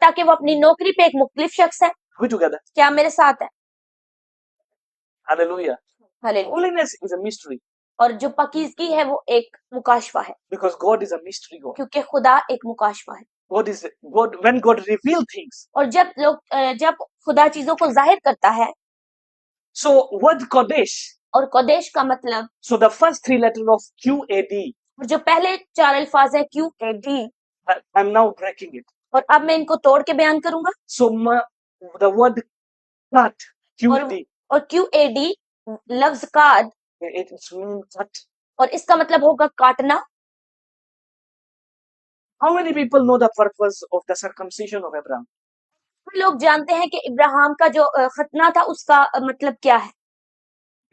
ताकि वो अपनी नौकरी पे एक मुख्तलिफ शख्स है. We together. क्या मेरे साथ है? Hallelujah. Hallelujah. Holiness is a mystery और जो पाकीज़गी है वो एक मुकाशफा है because God is a mystery God. क्योंकि खुदा एक मुकाशफा है. God. When God reveals things. और जब खुदा चीजों को जाहिर करता है. So word Kodesh. और कोदेश का मतलब, So the first three letters of QAD. और जो पहले 4 अल्फाज है QAD, I'm now breaking it. और अब मैं इनको तोड़ के बयान करूंगा. So the word cut, QD, और QAD लफ्ज काद, it means cut. और इसका मतलब होगा काटना. How many people know the purpose of the circumcision of Abraham? लोग जानते हैं कि इब्राहिम का जो खतना था उसका मतलब क्या है.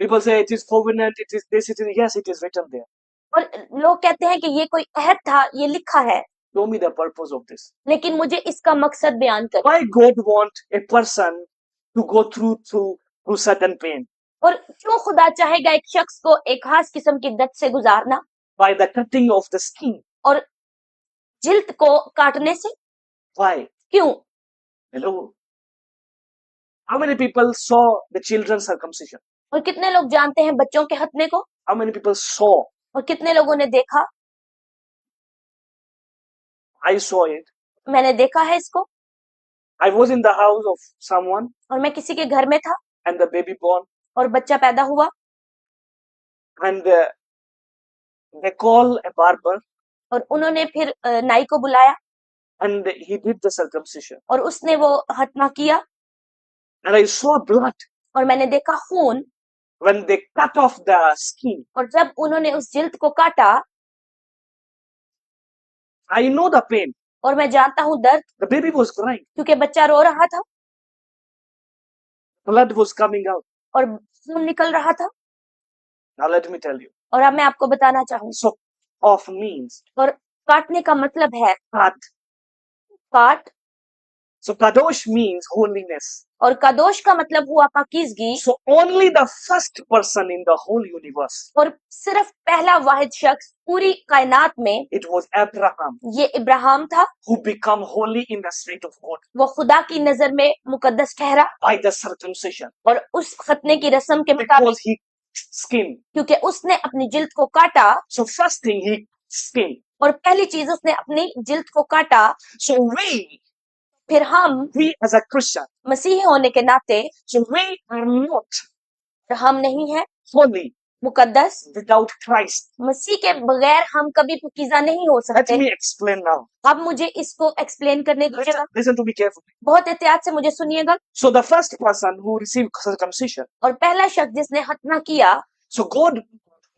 People say it is covenant, it is this, it is, yes, it is written there. और लोग कहते हैं कि ये कोई अहद था, ये लिखा है. Show me the purpose of this. लेकिन मुझे इसका मकसद बयान कर. Why God want a person to go through certain pain? और क्यों खुदा चाहेगा एक शख्स को एक खास किस्म की दर्द से गुजारना? By the cutting of the skin. और जिल्द को काटने से. Why? क्यों? Hello. How many people saw the children's circumcision? और कितने लोग जानते हैं बच्चों के खतने को? How many people saw? और कितने लोगों ने देखा? I saw it. मैंने देखा है इसको. I was in the house of someone और मैं किसी के घर में था and the baby born और बच्चा पैदा हुआ. and they call a barber और उन्होंने फिर नाई को बुलाया and he did the circumcision और उसने वो खतना किया. and I saw blood और मैंने देखा खून. when they cut off the skin. और जब उन्होंने उस जिल्द को काटा, I know the pain. और मैं जानता हूँ दर्द, The baby was crying. क्योंकि बच्चा रो रहा था Blood was coming out. और खून निकल रहा था. Now let me tell you. और अब मैं आपको बताना चाहूँ. So off means और काटने का मतलब है cut. काट. So kadosh means holiness. और कादोश का मतलब हुआ पाकीज़गी. So only the first person in the whole universe. और सिर्फ पहला वाहिद शख्स पूरी कायनात में, It was Abraham ये इब्राहिम था, who became holy in the sight of God वो खुदा की नजर में मुकद्दस ठहरा by the circumcision और उस खतने की रस्म के मुताबिक, because he skinned. क्योंकि उसने अपनी जिल्द को काटा. So first thing he skinned. और पहली चीज उसने अपनी जिल्द को काटा. So फिर हम we as a Christian, मसीही होने के नाते, so we are not हम नहीं है holy मुकद्दस. without Christ. मसीह के बगैर हम कभी पाकीज़ा नहीं हो Let सकते. me explain now. अब मुझे इसको एक्सप्लेन करने दीजिएगा. Listen to me carefully. बहुत एहतियात से मुझे सुनिएगा. So the first person who received circumcision, और पहला शख्स जिसने खतना किया, so God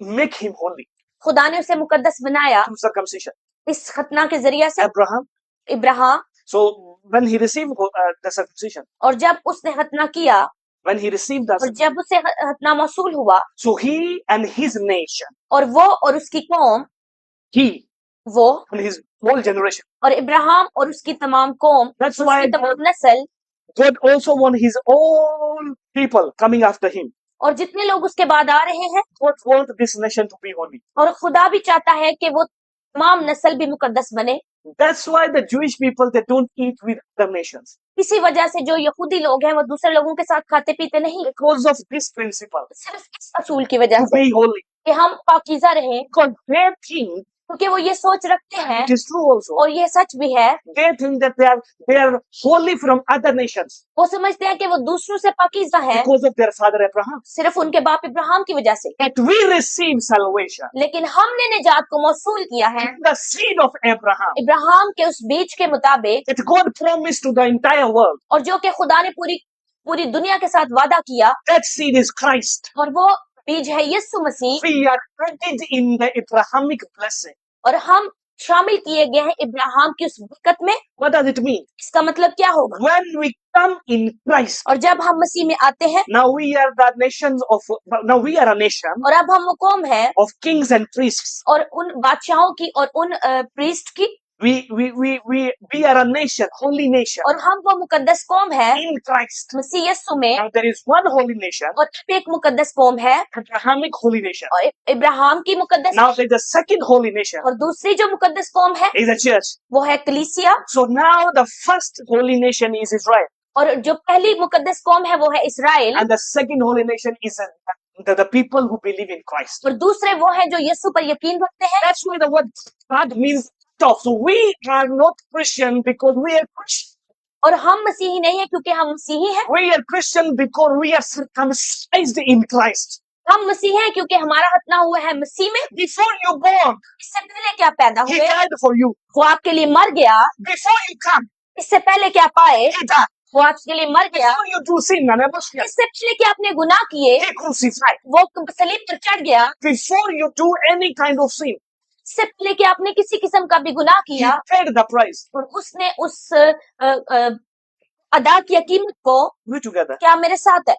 make him holy खुदा ने उसे मुकद्दस बनाया through circumcision. इस खतना के जरिए से. Abraham. Ibrahim. So when he received the circumcision, और जब उसने खतना किया, when he received और the, जब उसे खतना मौसूल हुआ, so he and his nation, और वो और उसकी कौम, he वो and his whole generation. और इब्राहिम और उसकी तमाम कौम, That's उसकी why तमाम नस्ल, God also want his own people coming after him. और जितने लोग उसके बाद आ रहे हैं, God want this nation to be holy. और खुदा भी चाहता है कि वो तमाम नस्ल भी मुकद्दस बने. That's why the Jewish people, they don't eat with other nations. इसी वजह से जो यहूदी लोग हैं वो दूसरे लोगों के साथ खाते पीते नहीं, Because of this principle, सिर्फ इस असूल की वजह to से be holy. कि हम पाकीज़ा रहें, Because they think, क्योंकि वो ये सोच रखते हैं, it is true also, और ये सच भी है, they think that they are holy from other nations वो समझते हैं कि वो दूसरों से पाकीज़ा हैं because of their father Abraham. सिर्फ उनके बाप इब्राहिम की वजह से। That we receive salvation लेकिन हमने निजात को मौसूल किया है in the seed of Abraham. Ibrahim के उस बीज के मुताबिक, That God promised to the entire world. और जो कि खुदा ने पूरी पूरी दुनिया के साथ वादा किया, That seed is Christ. और वो बीज है यीशु मसीह, We are added in the Abrahamic blessing. और हम शामिल किए गए हैं इब्राहिम की उस बरकत में। What does it mean? इसका मतलब क्या होगा? When we come in Christ, और जब हम मसीह में आते हैं, now we are the nations of, now we are a nation और अब हम वो कौम है of kings and priests. और उन बादशाहों की और उन प्रीस्ट की, We are a nation, holy nation और हम वो मुकद्दस कौम है in Christ. मसीह यीशु में, Now there is one holy nation, और अब एक मुकद्दस कौम है Abrahamic holy nation. और इब्राहिम की मुकद्दस, Now there is a second holy nation, और दूसरी जो मुकद्दस कौम है is a church. वो है कलीसिया, So now the first holy nation is Israel, और जो पहली मुकद्दस कौम है वो है इस्राएल, and the second holy nation is the people who believe in Christ. और दूसरे वो हैं जो यीशु पर यकीन रखते हैं। That's why the word God means tough. So we are not Christian because we are Christian. और हम मसीही नहीं है क्योंकि हम मसीही हैं, We are Christian because we are circumcised in Christ. हम मसीही हैं क्योंकि हमारा खतना हुआ है मसीह में। Before you born, इससे पहले क्या पैदा He हुए, died for you. वो आपके लिए मर गया। Before you come, इससे पहले क्या पाए, He died. वो आपके लिए मर गया। Before you do sin, and abortion, इससे पहले कि आपने गुनाह किए, He crucified. वो सलीब पर चढ़ गया। Before you do any kind of sin, इससे पहले कि आपने किसी किस्म का भी गुनाह He किया, paid the price. और उसने उस अदा किया कीमत को। We together. क्या मेरे साथ है?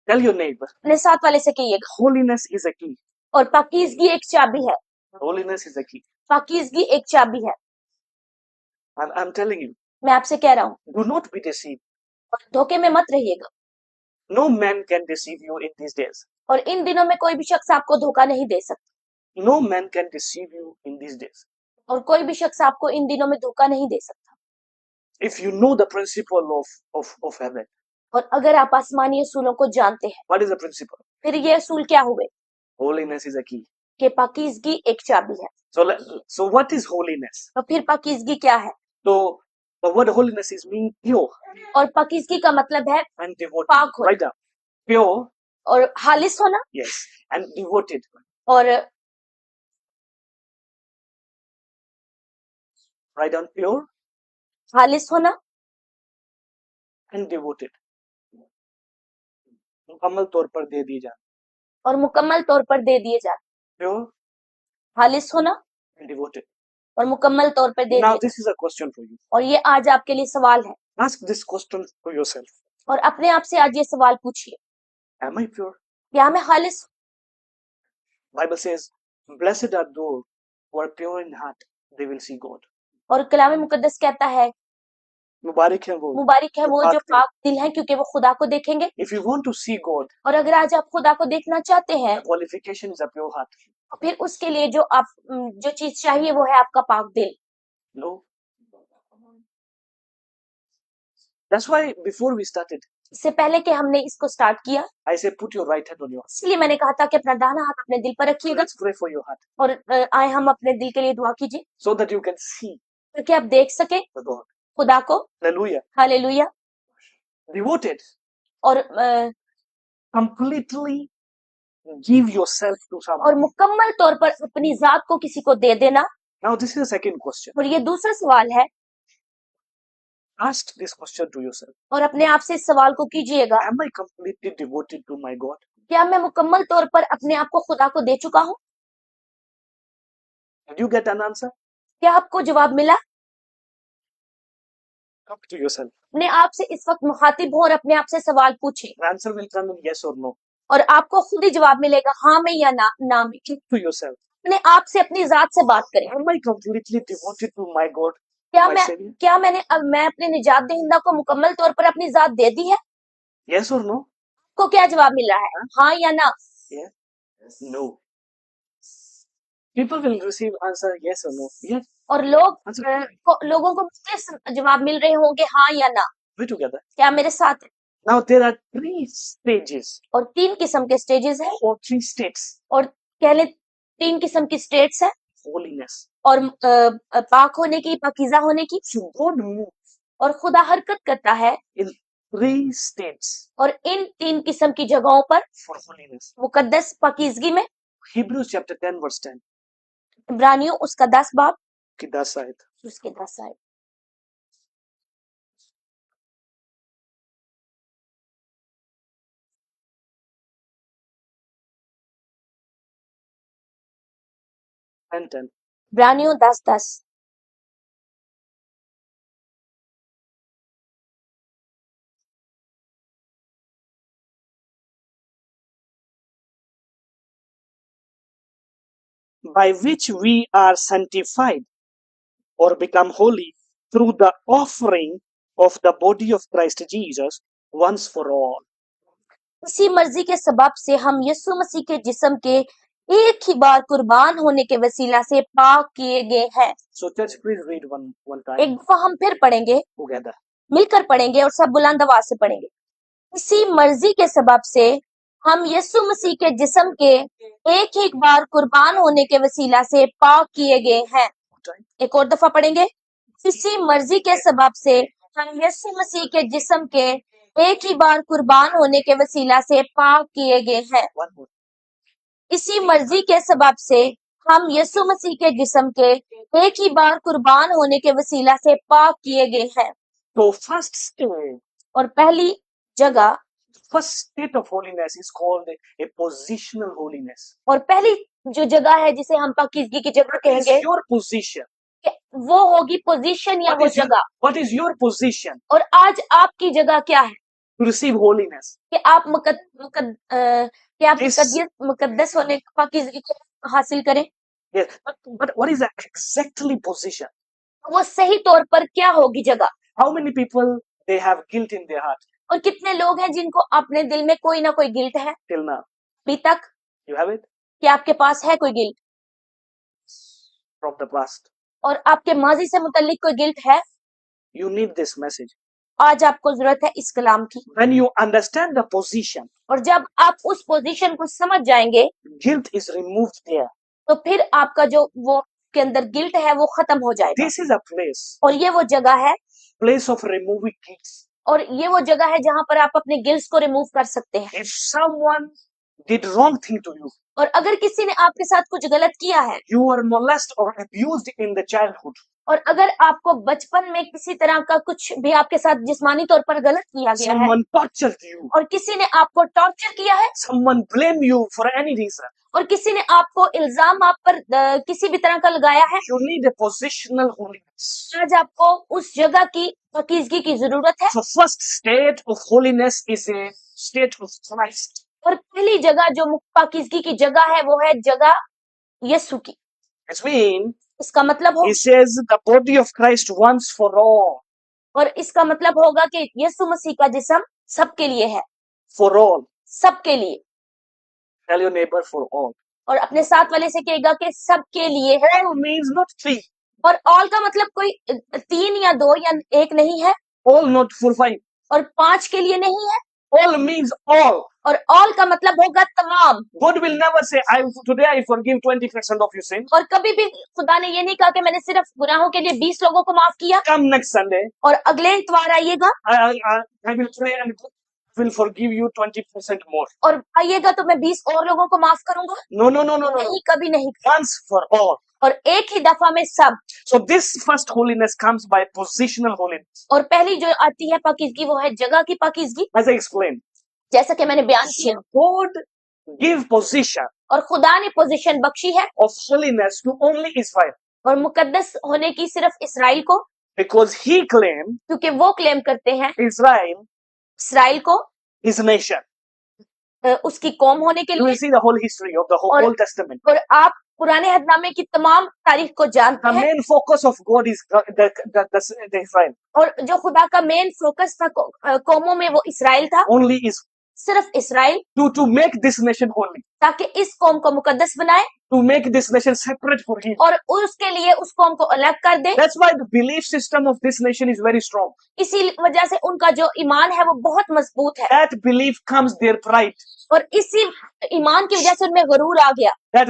Tell your neighbor, अपने साथ वाले से कहिएगा। holiness is a key. और पाकीज़गी एक चाबी है, Holiness is a key. पाकीज़गी एक चाबी है। I'm telling you, मैं आपसे कह रहा हूँ, do not be deceived. और धोखे में मत रहिएगा। No man can deceive you in these days. और इन दिनों में कोई भी शख्स आपको धोखा नहीं दे सकता, No man can deceive you in these days. और कोई भी शख्स आपको इन दिनों में धोखा नहीं दे सकता। If you know the principle of heaven, और अगर आप आसमानी असूलों को जानते हैं, what is the principle? फिर ये असूल क्या हुए Holiness is a key. कि पाकीज़गी एक चाबी है। So what is holiness? तो फिर पाकीज़गी क्या है? So the word holiness is mean pure और पाकीज़गी का मतलब है and devoted. पाक होना, Write down. Pure, और खालिस होना, yes, and devoted. और Write down pure खालिस होना and devoted. मुकम्मल तौर पर दे दी जाए. और मुकम्मल तौर पर दे दिए जाते। Pure खालिस होना and devoted. और मुकम्मल तौर पर दे Now दिए। this is a question for you. और ये आज आपके लिए सवाल है, Ask this question to yourself. और अपने आप से आज ये सवाल पूछिए, Am I pure? क्या मैं खालिस? Bible says, blessed are those who are pure in heart, they will see God. और कलाम मुकद्दस कहता है, मुबारक है वो. मुबारक है वो जो पाक दिल. पाक दिल हैं क्योंकि वो खुदा को देखेंगे। If you want to see God, और अगर आज आप खुदा को देखना चाहते हैं, the qualification is a pure heart. फिर उसके लिए जो चीज चाहिए वो है आपका पाक दिल। No. That's why before we started, इससे पहले कि हमने इसको स्टार्ट किया, I said put your right hand on your heart. इसलिए मैंने कहा था कि अपना दाहिना हाथ अपने दिल पर रखिएगा, Let's pray for your heart और आए हम अपने दिल के लिए दुआ कीजिए so that you can see ताकि आप देख सके the God. खुदा को। Hallelujah. हालेलुया। Devoted. और Completely give yourself to और someone. मुकम्मल तौर पर अपनी जात को किसी को दे देना। Now this is the second question. और ये दूसरा सवाल है, Ask this question to yourself. और अपने आप से इस सवाल को कीजिएगा, Am I completely devoted to my God? क्या मैं मुकम्मल तौर पर अपने आप को खुदा को दे चुका हूँ? Did you get an answer? क्या आपको जवाब मिला? Talk to yourself. अपने आप से इस वक्त मुखातिब हो और अपने आप से सवाल पूछे, The answer will come in yes or no. और आपको खुद ही जवाब मिलेगा, हाँ में या ना में। Talk to yourself. अपने आप से अपनी जात से बात करें, Am I completely devoted to my God, क्या my Savior? मैं अपने निजात दहिंदा को मुकम्मल तौर पर अपनी जात दे दी है? Yes or no? आपको क्या जवाब मिल रहा है, हाँ या ना? Yes. No. People will receive answer yes or no. Yes, और answer. लोगों को मुख्तलिफ जवाब मिल रहे होंगे हाँ या ना। We together. क्या मेरे साथ है? Now there are 3 stages और 3 किस्म के स्टेजेस हैं or 3 states. और कह ले 3 किस्म की स्टेट्स है Holiness. और पाक होने की, पाकीज़ा होने की। So God moves और खुदा हरकत करता है in 3 states और इन 3 किस्म की जगहों पर for holiness. मुकद्दस पाकीज़गी में। Hebrews chapter 10 verse 10 इब्रानियों उसका 10 बाब की 10 आयत. उसके 10 आयत। and 10. इब्रानियों 10:10। By which we are sanctified or become holy through the offering of the body of Christ Jesus once for all. इसी मर्जी के सबब से हम यीशु मसीह के जिस्म के एक ही बार कुर्बान होने के वसीला से पाक किए गए हैं। So church, please read one time एक दफा हम फिर पढ़ेंगे, together. मिलकर पढ़ेंगे और सब बुलंद आवाज से पढ़ेंगे। इसी मर्जी के सबब से हम यीशु मसीह के जिस्म के एक ही बार कुर्बान होने के वसीला से पाक किए गए हैं। एक और दफा पढ़ेंगे। इसी मर्जी के सबब से हम यीशु मसीह के जिस्म के एक ही बार कुर्बान होने के वसीला से पाक किए गए हैं। One more. इसी मर्जी के सबब से हम यीशु मसीह के जिस्म के एक ही बार कुर्बान होने के वसीला से पाक किए गए हैं। So first state, और पहली जगह, first state of holiness is called a positional holiness. और पहली जो जगह है जिसे हम पाकीज़गी की जगह What is कहेंगे, your position? वो होगी पोजीशन या वो जगह। What is your position और आज आपकी जगह क्या है to receive holiness? कि आप This- मुकद्दस होने पाकीज़गी को हासिल करें। Yes, but what is that exactly position? वो सही तौर पर क्या होगी जगह। How many people they have guilt in their heart और कितने लोग हैं जिनको अपने दिल में कोई ना कोई गिल्ट है till now? अभी तक? You have it कि आपके पास है कोई गिल्ट from the past. और आपके माजी से मुतल्लिक कोई गिल्ट है? You need this message. आज आपको जरूरत है इस कलाम की। When you understand the position, और जब आप उस पोजीशन को समझ जाएंगे guilt is removed there. तो फिर आपका जो वो के अंदर गिल्ट है वो खत्म हो जाएगा। This is a place और ये वो जगह है, of removing guilt. और ये वो जगह है जहां पर आप अपने गिल्ट्स को रिमूव कर सकते हैं। If someone did wrong thing to you, और अगर किसी ने आपके साथ कुछ गलत किया है, you were molested or abused in the childhood, और अगर आपको बचपन में किसी तरह का कुछ भी आपके साथ जिस्मानी तौर पर गलत किया गया है, someone tortured you, और किसी ने आपको टॉर्चर किया है, someone blamed you for any reason, और किसी ने आपको इल्जाम आप पर किसी भी तरह का लगाया है, you need a positional holiness. आज आपको उस जगह की पाकीज़गी की जरूरत है। So first state of holiness is a state of Christ. और पहली जगह जो पाकीज़गी की जगह है वो है जगह यीशु की। It means इसका मतलब हो, he says the body of Christ once for all. और इसका मतलब होगा कि यीशु मसीह का जिस्म सबके लिए है, For all. सबके लिए। Tell your neighbor for all. और अपने साथ वाले से कहेगा कि सबके लिए है। All means not 3. और ऑल का मतलब कोई 3 या 2 या 1 नहीं है, All not for 5. और 5 के लिए नहीं है, All means all. और ऑल का मतलब होगा तमाम। God will never say, today I forgive 20% of your sin. और कभी भी खुदा ने ये नहीं कहा कि मैंने सिर्फ गुनाहों के लिए 20 लोगों को माफ किया Come next Sunday. और अगले इतवार आइएगा I will pray and will forgive you 20% more. और आइएगा तो मैं 20 और लोगों को माफ करूंगा। No. नहीं, कभी नहीं। Once for all. और एक ही दफा में सब। So this first holiness comes by positional holiness. और पहली जो आती है पाकीज़गी वो है जगह की पाकीज़गी, As I explained. जैसा कि मैंने बयान किया। God give position और खुदा ने पोजीशन बख्शी है of holiness to only Israel. और मुकद्दस होने की सिर्फ इसराइल को, Because he claimed क्योंकि वो क्लेम करते हैं Israel इसराइल को his nation. उसकी कौम होने के You will लिए। see the whole history of the whole और- Old Testament. और आप पुराने अहदनामे की तमाम तारीख को जानते The हैं। main focus of God is the Israel. और जो खुदा का मेन फोकस था कौमों में वो इसराइल था, Only is सिर्फ Israel, to make this nation holy. ताकि इस कौम को मुकद्दस बनाए to make this nation separate for him. और उसके लिए उस कौम को अलग कर दे। That's why the belief system of this nation is very strong. इसी वजह से उनका जो ईमान है वो बहुत मजबूत है That belief comes their pride. और इसी ईमान की वजह से उनमें गरूर आ गया। That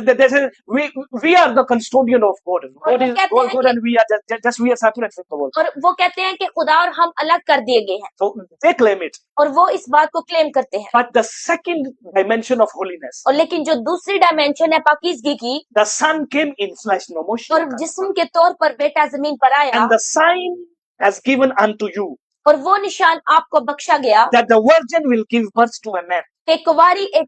we are the custodian of God. God is God and we are just we are separate from the world. और वो कहते हैं कि खुदा और हम अलग कर दिए गए हैं So they claim it. और वो इस बात को क्लेम करते हैं। But the second dimension of holiness, और लेकिन जो दूसरी डायमेंशन है पाकीज़गी की, the Son came in flesh, no more. और जिस्म के तौर पर बेटा जमीन पर आया And the sign has given unto you और वो निशान आपको बख्शा गया that the virgin will give birth to a man. कि कुंवारी एक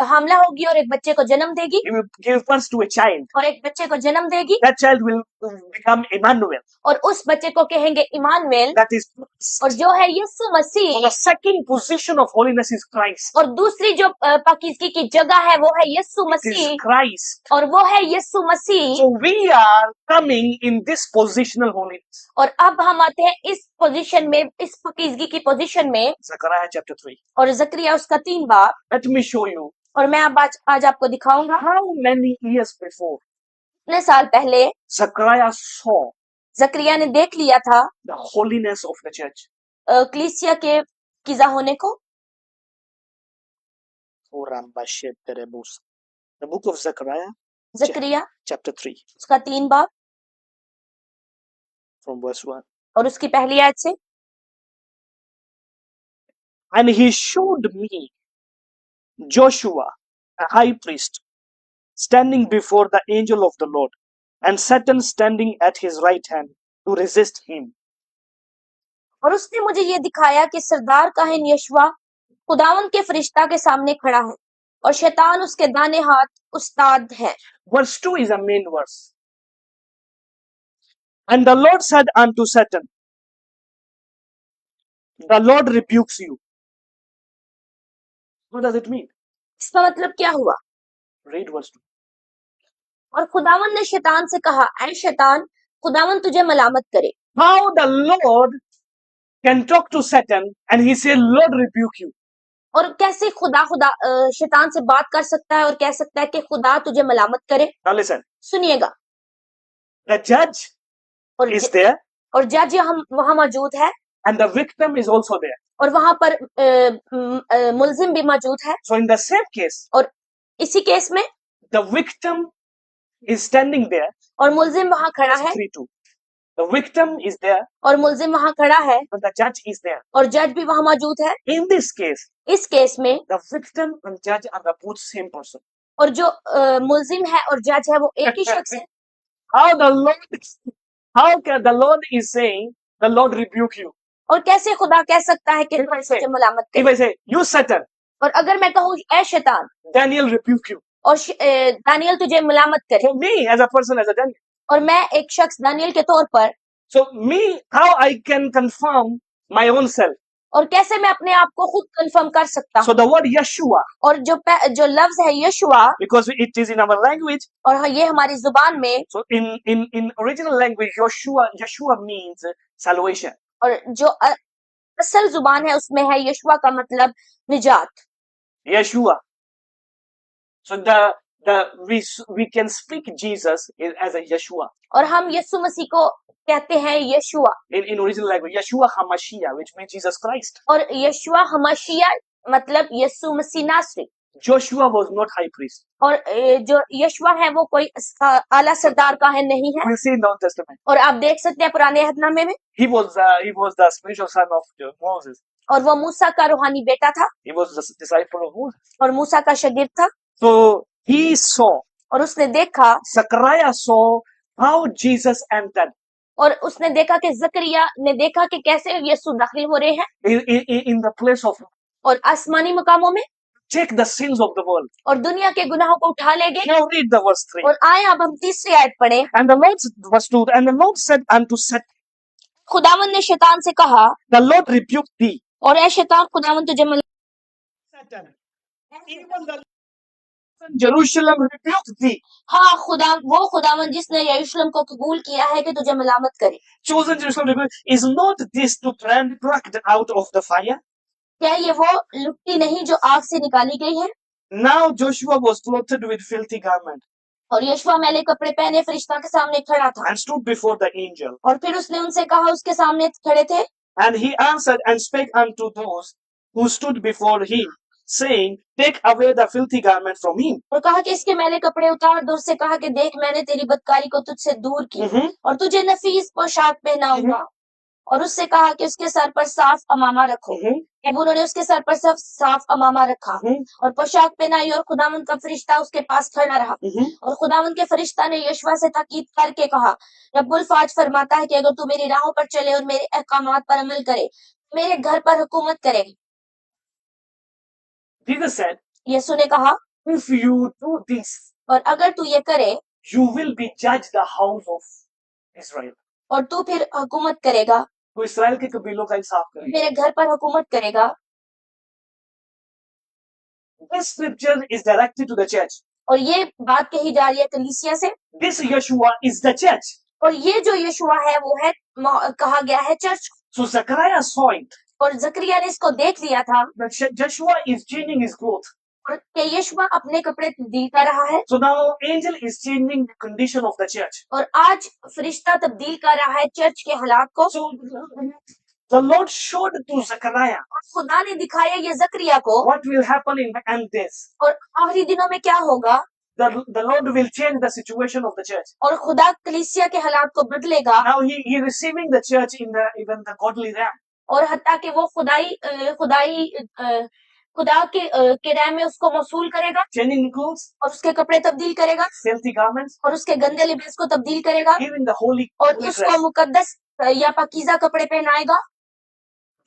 हामला होगी और एक बच्चे को जन्म देगी He will give birth to a child. और एक बच्चे को जन्म देगी That child will become Emmanuel. और उस बच्चे को कहेंगे इमानुएल That is, और जो है यीशु मसीह। the second position of holiness is Christ. और दूसरी जो पाकीज़गी की जगह है वो है यीशु It is मसीह Christ. और वो है यीशु मसीह। So we are coming in this positional holiness. और अब हम आते हैं इस पोजीशन में, इस पाकीज़गी की पोजीशन में। Zechariah chapter 3. और जकरिया उसका 3 बाब। Let me show you और मैं अब आज आपको दिखाऊंगा how many years before कितने साल पहले Zechariah saw जकरिया ने देख लिया था the holiness of the church. कलीसिया के कीज़ा होने को। The book of Zechariah Zechariah chapter 3 उसका 3 बाब from verse 1. और उसकी पहली आयत से। And he showed me Joshua, a high priest, standing before the angel of the Lord, and Satan standing at his right hand to resist him. और उसने मुझे ये दिखाया कि सरदार काहिन यशवा खुदावन के फरिश्ता के सामने खड़ा है और शैतान उसके दाने हाथ उस्ताद है। Verse 2 is a main verse. And the Lord said unto Satan, the Lord rebukes you. What does it mean? इसका मतलब क्या हुआ? Read verse 2. और खुदावन ने शैतान से कहा, ऐ शैतान, खुदावन तुझे मलामत करे। How the Lord can talk to Satan and he say, Lord rebuke you. और कैसे खुदा शैतान से बात कर सकता है और कह सकता है कि खुदा तुझे मलामत करे। Now listen. सुनिएगा। The judge और is there. और जज वहां मौजूद है। And the victim is also there. और वहां पर मुल्जिम भी मौजूद है। So in the same case, और इसी केस में the victim is standing there. और मुल्जिम वहां खड़ा है। 3:2. The victim is there. और मुल्जिम वहां खड़ा है। But the judge is there. और जज भी वहां मौजूद है। In this case, इस केस में the victim and judge are the both same person. और जो मुल्जिम है और जज है वो एक ही शख्स है। How can the Lord is saying, the Lord rebuke you? और कैसे खुदा कह सकता है कि तुझे मलामत If करे? I say, you Satan, और अगर मैं कहूँ ऐ शैतान Daniel rebuke you. और दानियल तुझे मलामत करे। For me, as a person, as a Daniel. और मैं एक शख्स दानियल के तौर पर। So me, how I can confirm my own self? और कैसे मैं अपने आप को खुद कंफर्म कर सकता हूँ? So the word Yeshua. और जो लफ्ज है यशुआ। Because it is in our language. और ये हमारी जुबान में। So in original language, Yeshua means salvation. और जो असल जुबान है उसमें है यशुआ का मतलब निजात। Yeshua. So we can speak Jesus as a Yeshua. और हम यीशु मसीह को कहते हैं यशुआ। In original language, Yeshua HaMashiach, which means Jesus Christ. और यशुआ हमाशिया मतलब यीशु मसीह नासरी। Joshua was not high priest. और जो यशुआ है वो कोई आला सरदार का है नहीं है। We see in the Old Testament. और आप देख सकते हैं पुराने अहदनामे में। He was the spiritual son of Moses. और वो मूसा का रूहानी बेटा था। He was the disciple of Moses. और मूसा का शागिर्द था। So he saw. और उसने देखा। Zechariah saw how Jesus entered. और उसने देखा कि जकरिया ने देखा कि कैसे यीशु दाखिल हो रहे हैं in the place of. और आसमानी मकामों में। Take the sins of the world. और दुनिया के गुनाहों को उठा ले गए। Now read the verse 3. और आए अब हम तीसरी आयत पढ़े। And the Lord, verse 2, and the Lord said unto Satan, खुदावन ने शैतान से कहा, the Lord rebuked thee. और ऐ शैतान खुदावन तुझे Satan, even the Jerusalem rebuked thee. हाँ वो खुदावन जिसने यरूशलेम को कबूल किया है कि तुझे मलामत करे। Chosen Jerusalem rebuked. Is not this to plucked out of the fire? क्या ये वो लुट्टी नहीं जो आग से निकाली गई है? Now Joshua was clothed with filthy garment और यशवा मैले कपड़े पहने फरिश्ता के सामने खड़ा था and stood before the angel. और फिर उसने उनसे कहा, उसके सामने खड़े थे, And he answered and spake unto those who stood before him, saying, Take away the filthy garment from him. और कहा कि इसके मैले कपड़े उतार दो। उससे कहा कि देख मैंने तेरी बदकारी को तुझसे दूर की और तुझे नफीस पोशाक पहनाऊंगा। और उससे कहा कि उसके सर पर साफ अमामा रखो। अब उन्होंने उसके सर पर साफ अमामा रखा और पोशाक पहनाई और खुदावंद का फरिश्ता उसके पास खड़ा रहा। और खुदावंद के फरिश्ता ने यशवा से ताकीद करके कहा, रब्बुल फाज फरमाता है कि अगर तू मेरी राहों पर चले और मेरे अहकामात पर अमल करे, मेरे घर पर हुकूमत करेगी। Jesus said, यीशु ने कहा, if you do this, और अगर तू ये करे, you will be judged the house of Israel. और तू फिर हुकूमत करेगा, तो इस्राएल के कबीलों का इंसाफ करेगा। मेरे घर पर हुकूमत करेगा। This scripture is directed to the church. और ये बात कही जा रही है कलीसिया से। This Yeshua is the church. और ये जो यशुआ है वो है, कहा गया है church. So Zechariah saw it. और जकरिया ने इसको देख लिया था That Joshua is changing his clothes. और कि यशुआ अपने कपड़े तब्दील कर रहा है। So now angel is changing the condition of the church. और आज फरिश्ता तब्दील कर रहा है चर्च के हालात को। So the Lord showed to Zechariah और खुदा ने दिखाया ये जकरिया को what will happen in the end days. और आखिरी दिनों में क्या होगा। The Lord will change the situation of the church. और खुदा कलीसिया के हालात को बदलेगा। Now he receiving the church in the even the godly realm. और हत्ता कि वो खुदा के रैम में उसको मौसूल करेगा। Changing clothes, और उसके कपड़े तब्दील करेगा filthy garments, और उसके गंदे लिबास को तब्दील करेगा giving the holy और dress. उसको मुकद्दस या पाकीज़ा कपड़े पहनाएगा।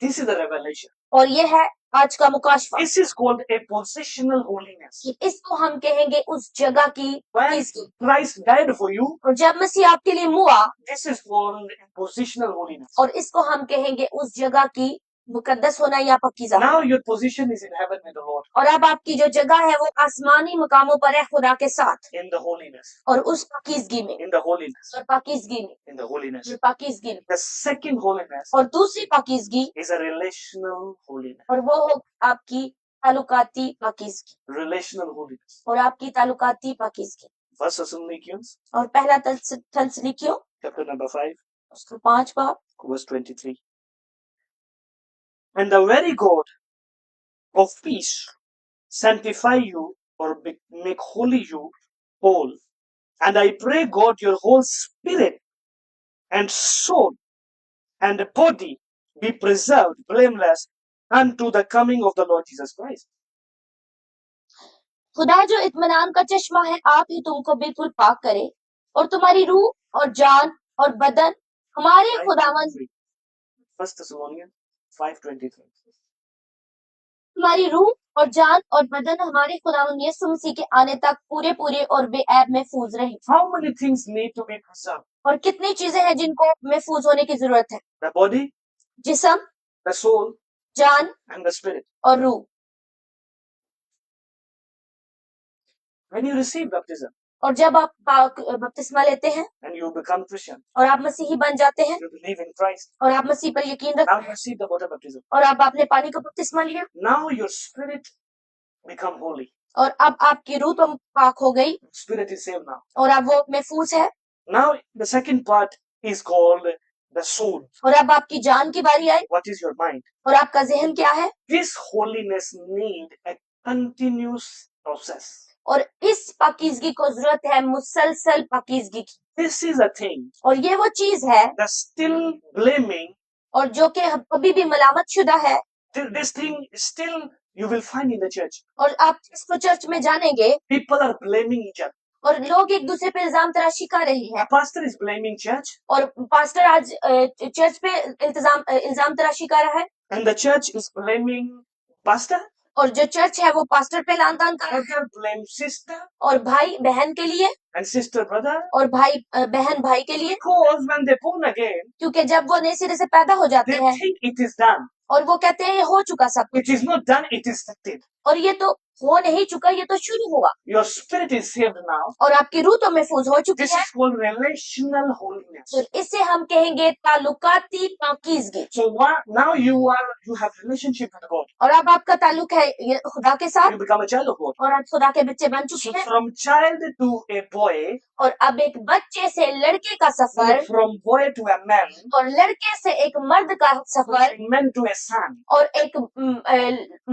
This is the revelation. और ये है आज का मुकाशफा। This is called a positional holiness. इसको हम कहेंगे उस जगह की When cheese. Christ died for you, और जब मसीह आपके लिए मुआ, this is called a positional holiness. और इसको हम कहेंगे उस जगह की मुकद्दस होना या Pakeezah. Now your position is in heaven with the Lord. और अब आपकी जो जगह है वो आसमानी मकामों पर है खुदा के साथ। In the holiness. और उस पाकीज़गी में। In the holiness. और पाकीज़गी में। In the holiness. और पाकीज़गी में। The second holiness और दूसरी पाकीज़गी is a relational holiness. और वो हो आपकी ताल्लुकाती पाकीज़गी। Relational holiness. और आपकी ताल्लुकाती पाकीज़गी। 1 Thessalonians और पहला थस्सलुनीकियों chapter number 5 उसका 5 बाब verse 23. And the very God of peace sanctify you or make holy you whole. And I pray God your whole spirit and soul and body be preserved blameless unto the coming of the Lord Jesus Christ. खुदा जो इत्मीनान का चश्मा है आप ही तुमको बिल्कुल पाक करे और तुम्हारी रूह और जान और बदन हमारे खुदावंद 1 Thessalonians 5:23. तुम्हारी रूह और जान और बदन हमारे खुदावंद यीशु मसीह के आने तक पूरे पूरे और बेऐब महफूज रहे। How many things need to be preserved? और कितनी चीजें हैं जिनको महफूज होने की जरूरत है। The body, जिस्म, the soul, जान and the spirit. और रूह। When you receive baptism और जब आप बपतिस्मा लेते हैं and you become Christian, और आप मसीही बन जाते हैं you believe in Christ. और आप मसीह पर यकीन रखते Now you हैं receive the water baptism. और अब आपने पानी का बपतिस्मा लिया Now your spirit become holy. और अब आपकी रूह तो पाक हो गई Spirit is saved now. और अब वो महफूज है। Now the second part is called the soul. और अब आपकी जान की बारी आई What is your mind? और आपका जहन क्या है। This holiness need a continuous process. और इस पाकीज़गी को जरूरत है मुसलसल पाकीज़गी की। This is a thing और ये वो चीज है that's still blaming. और जो कि कभी भी मलामत शुदा है। This thing still you will find in the church. और आप इसको चर्च में जानेंगे People are blaming each other. और लोग एक दूसरे पे इल्जाम तराशी कर रहे हैं। A pastor is blaming church. और पास्टर आज चर्च पे इल्जाम तराशी कर रहा है। And the church is blaming pastor. और जो चर्च है वो पास्टर पे लानतान कर रहा है। Brother blame sister. और भाई बहन के लिए And sister brother. और भाई बहन भाई के लिए। Because when they born again, क्योंकि जब वो नए सिरे से पैदा हो जाते they हैं think it is done. और वो कहते हैं ये हो चुका सब। It is not done, it is started. और ये तो हो नहीं चुका, ये तो शुरू हुआ Your spirit is saved now. और आपकी रूह तो महफूज हो चुकी This है। is called relational holiness. तो इसे हम कहेंगे ताल्लुकाती पाकीज़गी। So now you have relationship with God. और अब आपका ताल्लुक है ये खुदा के साथ You become a child of God. और आप खुदा के बच्चे बन So चुके हैं। from child to a boy, और अब एक बच्चे से लड़के का सफर from boy to a man, और लड़के से एक मर्द का सफर from man to a son. और एक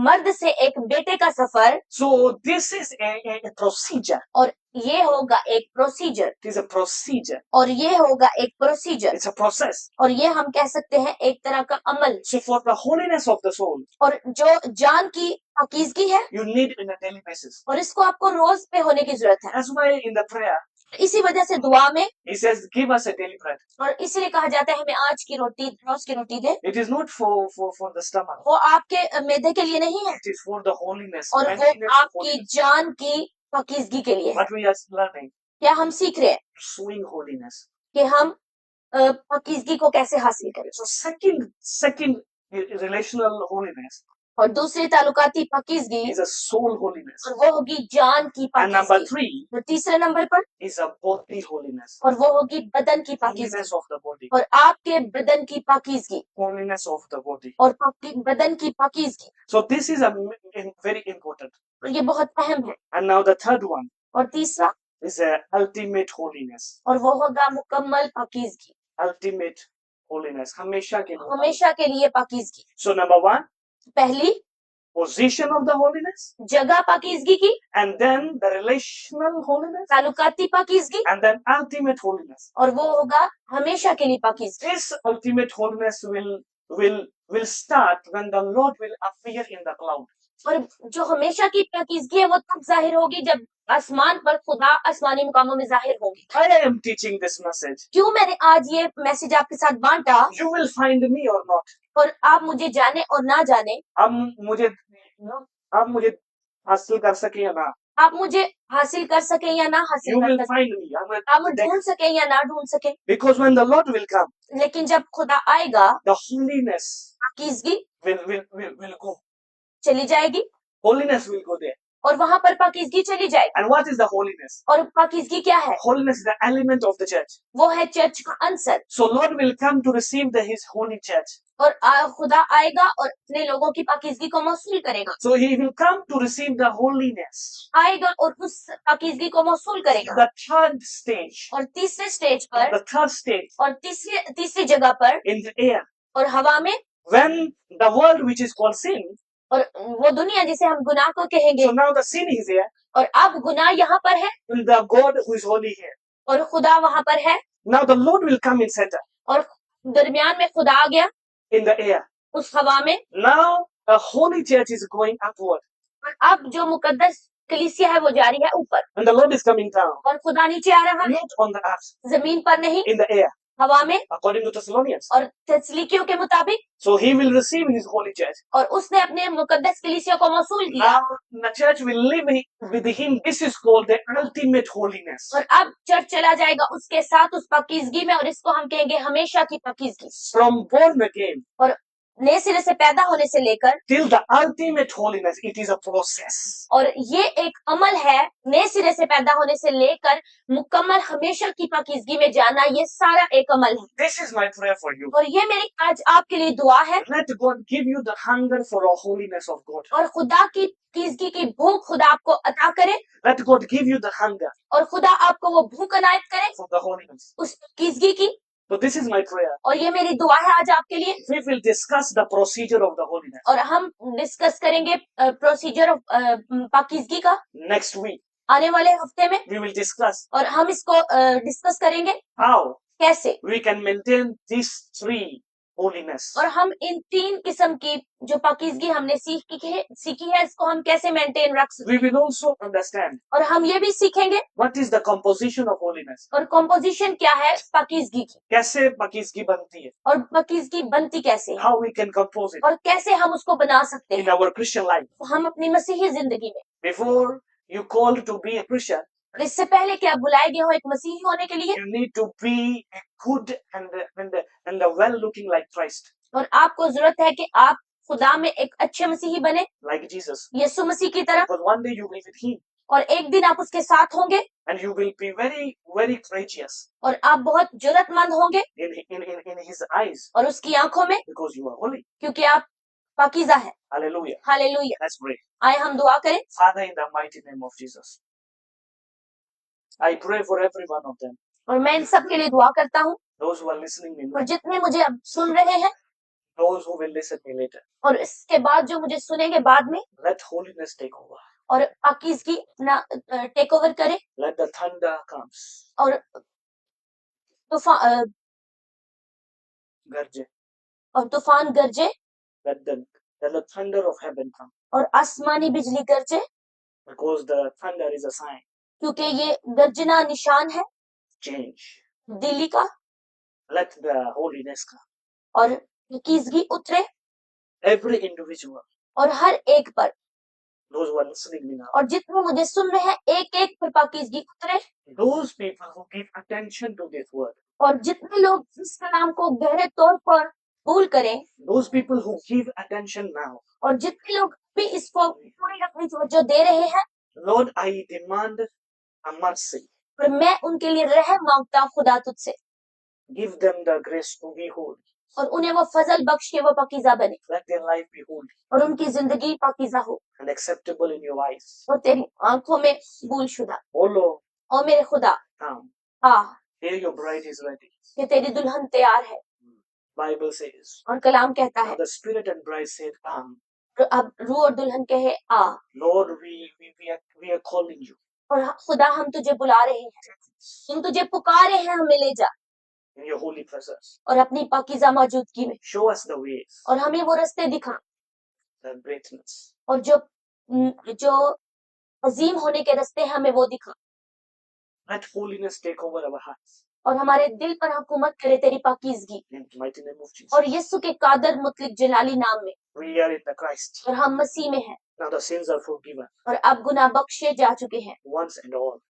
मर्द से एक बेटे का सफर। So this is a procedure. और ये होगा एक procedure It is a procedure. और ये होगा एक प्रोसीजर It's a process. और ये हम कह सकते हैं एक तरह का अमल। So for the holiness of the soul, और जो जान की पाकीज़गी है you need in a daily basis. और इसको आपको रोज पे होने की जरूरत है। That's why in the prayer, इसी वजह से दुआ में he says, give us a daily bread. और इसलिए कहा जाता है हमें आज की रोटी रोज की रोटी दे। It is not for the stomach. वो आपके मैदे के लिए नहीं है It is for the holiness. और वो Maintenance of आपकी holiness. जान की पाकीज़गी के लिए है। What we are learning, क्या हम सीख रहे हैं pursuing holiness. कि हम पाकीज़गी को कैसे हासिल करें। So second relational holiness और दूसरी ताल्लुकाती पाकीज़गी is a soul holiness. और वो होगी जान की And number पाकीज़गी। 3 और तीसरे नंबर पर is a body holiness. और वो होगी बदन की पाकीज़गी Holiness of the body. और आपके बदन की पाकीज़गी Holiness of the body. और बदन की पाकीज़गी। So this is very important. और ये बहुत अहम है। And now the third one और तीसरा is a ultimate holiness. और वो होगा मुकम्मल पाकीज़गी, Ultimate holiness. हमेशा के लिए. हमेशा के लिए पाकीज़गी। So number 1, पहली position of the holiness, जगह पाकीज़गी की, and then the relational holiness, ताल्लुकाती पाकीज़गी and then ultimate holiness. और वो होगा हमेशा के लिए पाकीज़गी। This ultimate holiness will start when the Lord will appear in the cloud. और जो हमेशा की पाकीज़गी है वो तब जाहिर होगी जब आसमान पर खुदा आसमानी मुकामों में जाहिर होगी। I am teaching this message. क्यों मैंने आज ये मैसेज आपके साथ बांटा You will find me or not. और आप मुझे जाने और ना जाने, आप मुझे हासिल कर सके या ना, आप मुझे हासिल कर सके या ना हासिल you कर will सके, find me. आप मुझे ढूंढ सके या ना ढूंढ सके। Because when the Lord will come, लेकिन जब खुदा आएगा the holiness पाकीज़गी will go. चली जाएगी Holiness will go there. और वहां पर पाकीज़गी चली जाएगी। And what is the holiness? और पाकीज़गी क्या है? Holiness is the element of the church. वो है चर्च का Ansar. So Lord will come to receive his holy church. और खुदा आएगा और अपने लोगों की पाकीज़गी को मौसूल करेगा। So he will come to receive the holiness. आएगा और उस पाकीज़गी को मौसूल करेगा। The third stage. और तीसरे स्टेज पर The third stage. और तीसरी जगह पर in the air. और हवा में, When the world which is called sin. और वो दुनिया जिसे हम गुनाह को कहेंगे। So now the sin is here. और अब गुनाह यहाँ पर है And the God who is holy here. और खुदा वहां पर है। Now the Lord will come in center. और दरमियान में खुदा आ गया In the air. उस हवा में। Now the holy church is going upward. और अब जो मुकद्दस कलीसिया है वो जा रही है ऊपर And the Lord is coming down. और खुदा नीचे आ रहा है, Not on the earth. जमीन पर नहीं, In the air. हवा में। According to Thessalonians. और तस्लीकियों के मुताबिक So he will receive his holy church. और उसने अपने मुकद्दस कलीसिया को मौसूल किया। Now the church will live with him. This is called the ultimate holiness. और अब चर्च चला जाएगा उसके साथ उस पाकीज़गी में और इसको हम कहेंगे हमेशा की पाकीज़गी। From born again और नए सिरे से पैदा होने से लेकर till the ultimate holiness, it is a process. और ये एक अमल है, नए सिरे से पैदा होने से लेकर मुकम्मल हमेशा की पाकीज़गी में जाना, ये सारा एक अमल है। This is my prayer for you. और ये मेरी आज आपके लिए दुआ है। Let God give you the hunger for the holiness of God. और खुदा की पाकीज़गी की भूख खुदा आपको अता करे। Let God give you the hunger और खुदा आपको वो भूख अनायत करे for the holiness. उस पाकीज़गी की। So this is my prayer. और ये मेरी दुआ है आज आपके लिए। We will discuss the procedure of the holiness और हम डिस्कस करेंगे प्रोसीजर ऑफ पाकीज़गी का next week. आने वाले हफ्ते में। We will discuss और हम इसको डिस्कस करेंगे how कैसे we can maintain these three holiness. और हम इन 3 किस्म की जो पाकीज़गी हमने सीखी है इसको हम कैसे मेंटेन रख सकते We will also understand हैं। और हम ये भी सीखेंगे what is the composition of holiness. और कॉम्पोजिशन क्या है पाकीज़गी की कैसे पाकीज़गी बनती है. और पाकीज़गी बनती कैसे है How we can compose it और कैसे हम उसको बना सकते in हैं our Christian life. हम अपनी मसीही जिंदगी में। Before you called to be a Christian, इससे पहले कि आप बुलाए गए हो एक मसीही होने के लिए you need to be a good and a well looking like Christ. और आपको जरूरत है कि आप खुदा में एक अच्छे मसीही बने, like Jesus. यीशु मसीह की तरह, Because one day you will be with Him और एक दिन आप उसके साथ होंगे and you will be very, very courageous और आप बहुत जुर्रतमंद होंगे in His eyes और उसकी आंखों में, because you are holy. क्योंकि आप पाकीज़ा है। Hallelujah. हालेलुया। Let's pray. आए हम दुआ करें। Father, in the mighty name of Jesus, I pray for every one of them, और मैं इन सब के लिए दुआ करता हूँ, those who are listening me और now, जितने मुझे अब सुन रहे हैं those who will listen me later. और इसके बाद जो मुझे सुनेंगे बाद में, Let holiness take over. और पाकीज़गी ना टेक ओवर करे, Let the thunder comes. और तूफान Garje. और तूफान गरजे, Let the thunder of heaven come. और आसमानी बिजली गरजे, Because the thunder is a sign. क्योंकि ये गर्जना निशान है Change. दिल्ली का, Let the holiness come. और पाकीज़गी उतरे Every individual, और हर एक पर, those who are listening me now, और जितने मुझे सुन रहे हैं एक एक पर पाकीज़गी उतरे, those people who give attention to this word, और जितने लोग इस कलाम को गहरे तौर पर कबूल करें, those people who give attention now, और जितने लोग भी इसको पूरी अपनी तवज्जो दे रहे हैं, Lord, I demand a mercy. और मैं उनके लिए रहम मांगता हूँ खुदा तुझसे, Give them the grace to be holy. और उन्हें वो फजल बख्श के वो पाकीज़ा बने, Let their life be holy और उनकी जिंदगी पाकीज़ा हो and acceptable in your eyes. और तेरी आंखों में कबूलशुदा। Oh Lord, और मेरे खुदा, come. हाँ, Here your bride is ready. कि तेरी दुल्हन तैयार है, Bible says. और कलाम कहता Now है, the Spirit and bride said, come. अब रूह और दुल्हन कहे आ, Lord, we are calling you. और खुदा हम तुझे बुला रहे हैं, हम तुझे पुकारे हैं, हमें ले जा In your holy presence. और अपनी पाकीज़ा मौजूदगी में, Show us the ways, और हमें वो रास्ते दिखा, the greatness. और जो अजीम होने के रास्ते हैं हमें वो दिखा, Let holiness take over our hearts. और हमारे दिल पर हुकूमत करे तेरी पाकीज़गी, In the mighty name of Jesus. और यीशु के कादर मुतलिक जलाली नाम में, We are in the Christ. और हम मसीह में हैं, Now the sins are forgiven और अब गुनाह बख्शे जा चुके हैं, once and all.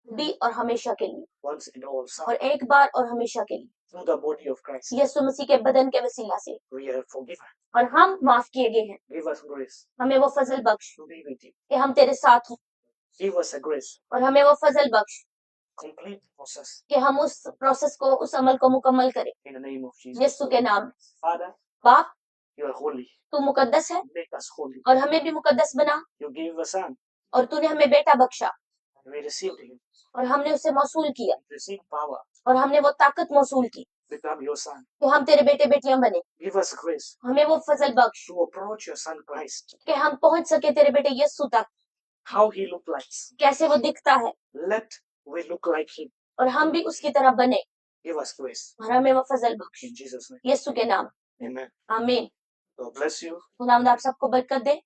भी और हमेशा के लिए, Once and all. और एक बार और हमेशा के लिए, Through the body of Christ. यीशु मसीह के बदन के वसीला से, We are forgiven. और हम माफ किए गए हैं। Give us grace हमें वो फजल बख्श to be with you. कि हम तेरे साथ हों, Give us a grace. और हमें वो फजल बख्श Complete process. कि हम उस प्रोसेस को, उस अमल को मुकम्मल करें, In the name of Jesus. यीशु के नाम में। Father, बाप, you are holy. तू मुकद्दस है, Make us holy. और हमें भी मुकद्दस बना, You gave a son. और तूने हमें बेटा बख्शा, We received him. और हमने उसे मौसूल किया, Received power. और हमने वो ताकत मौसूल की Become your son. कि हम तेरे बेटे बेटियां बने। Give us grace हमें वो फजल बख्श to approach your son Christ. कि हम पहुंच सके तेरे बेटे यीशु तक, How he looked like. कैसे वो दिखता है, Let we look like him. और हम भी उसकी तरह बने, Give us grace. और हमें वो फजल बख्श In Jesus' name. यीशु के नाम। Amen. आमीन। God bless you. खुदावंद आप सबको बरकत दे।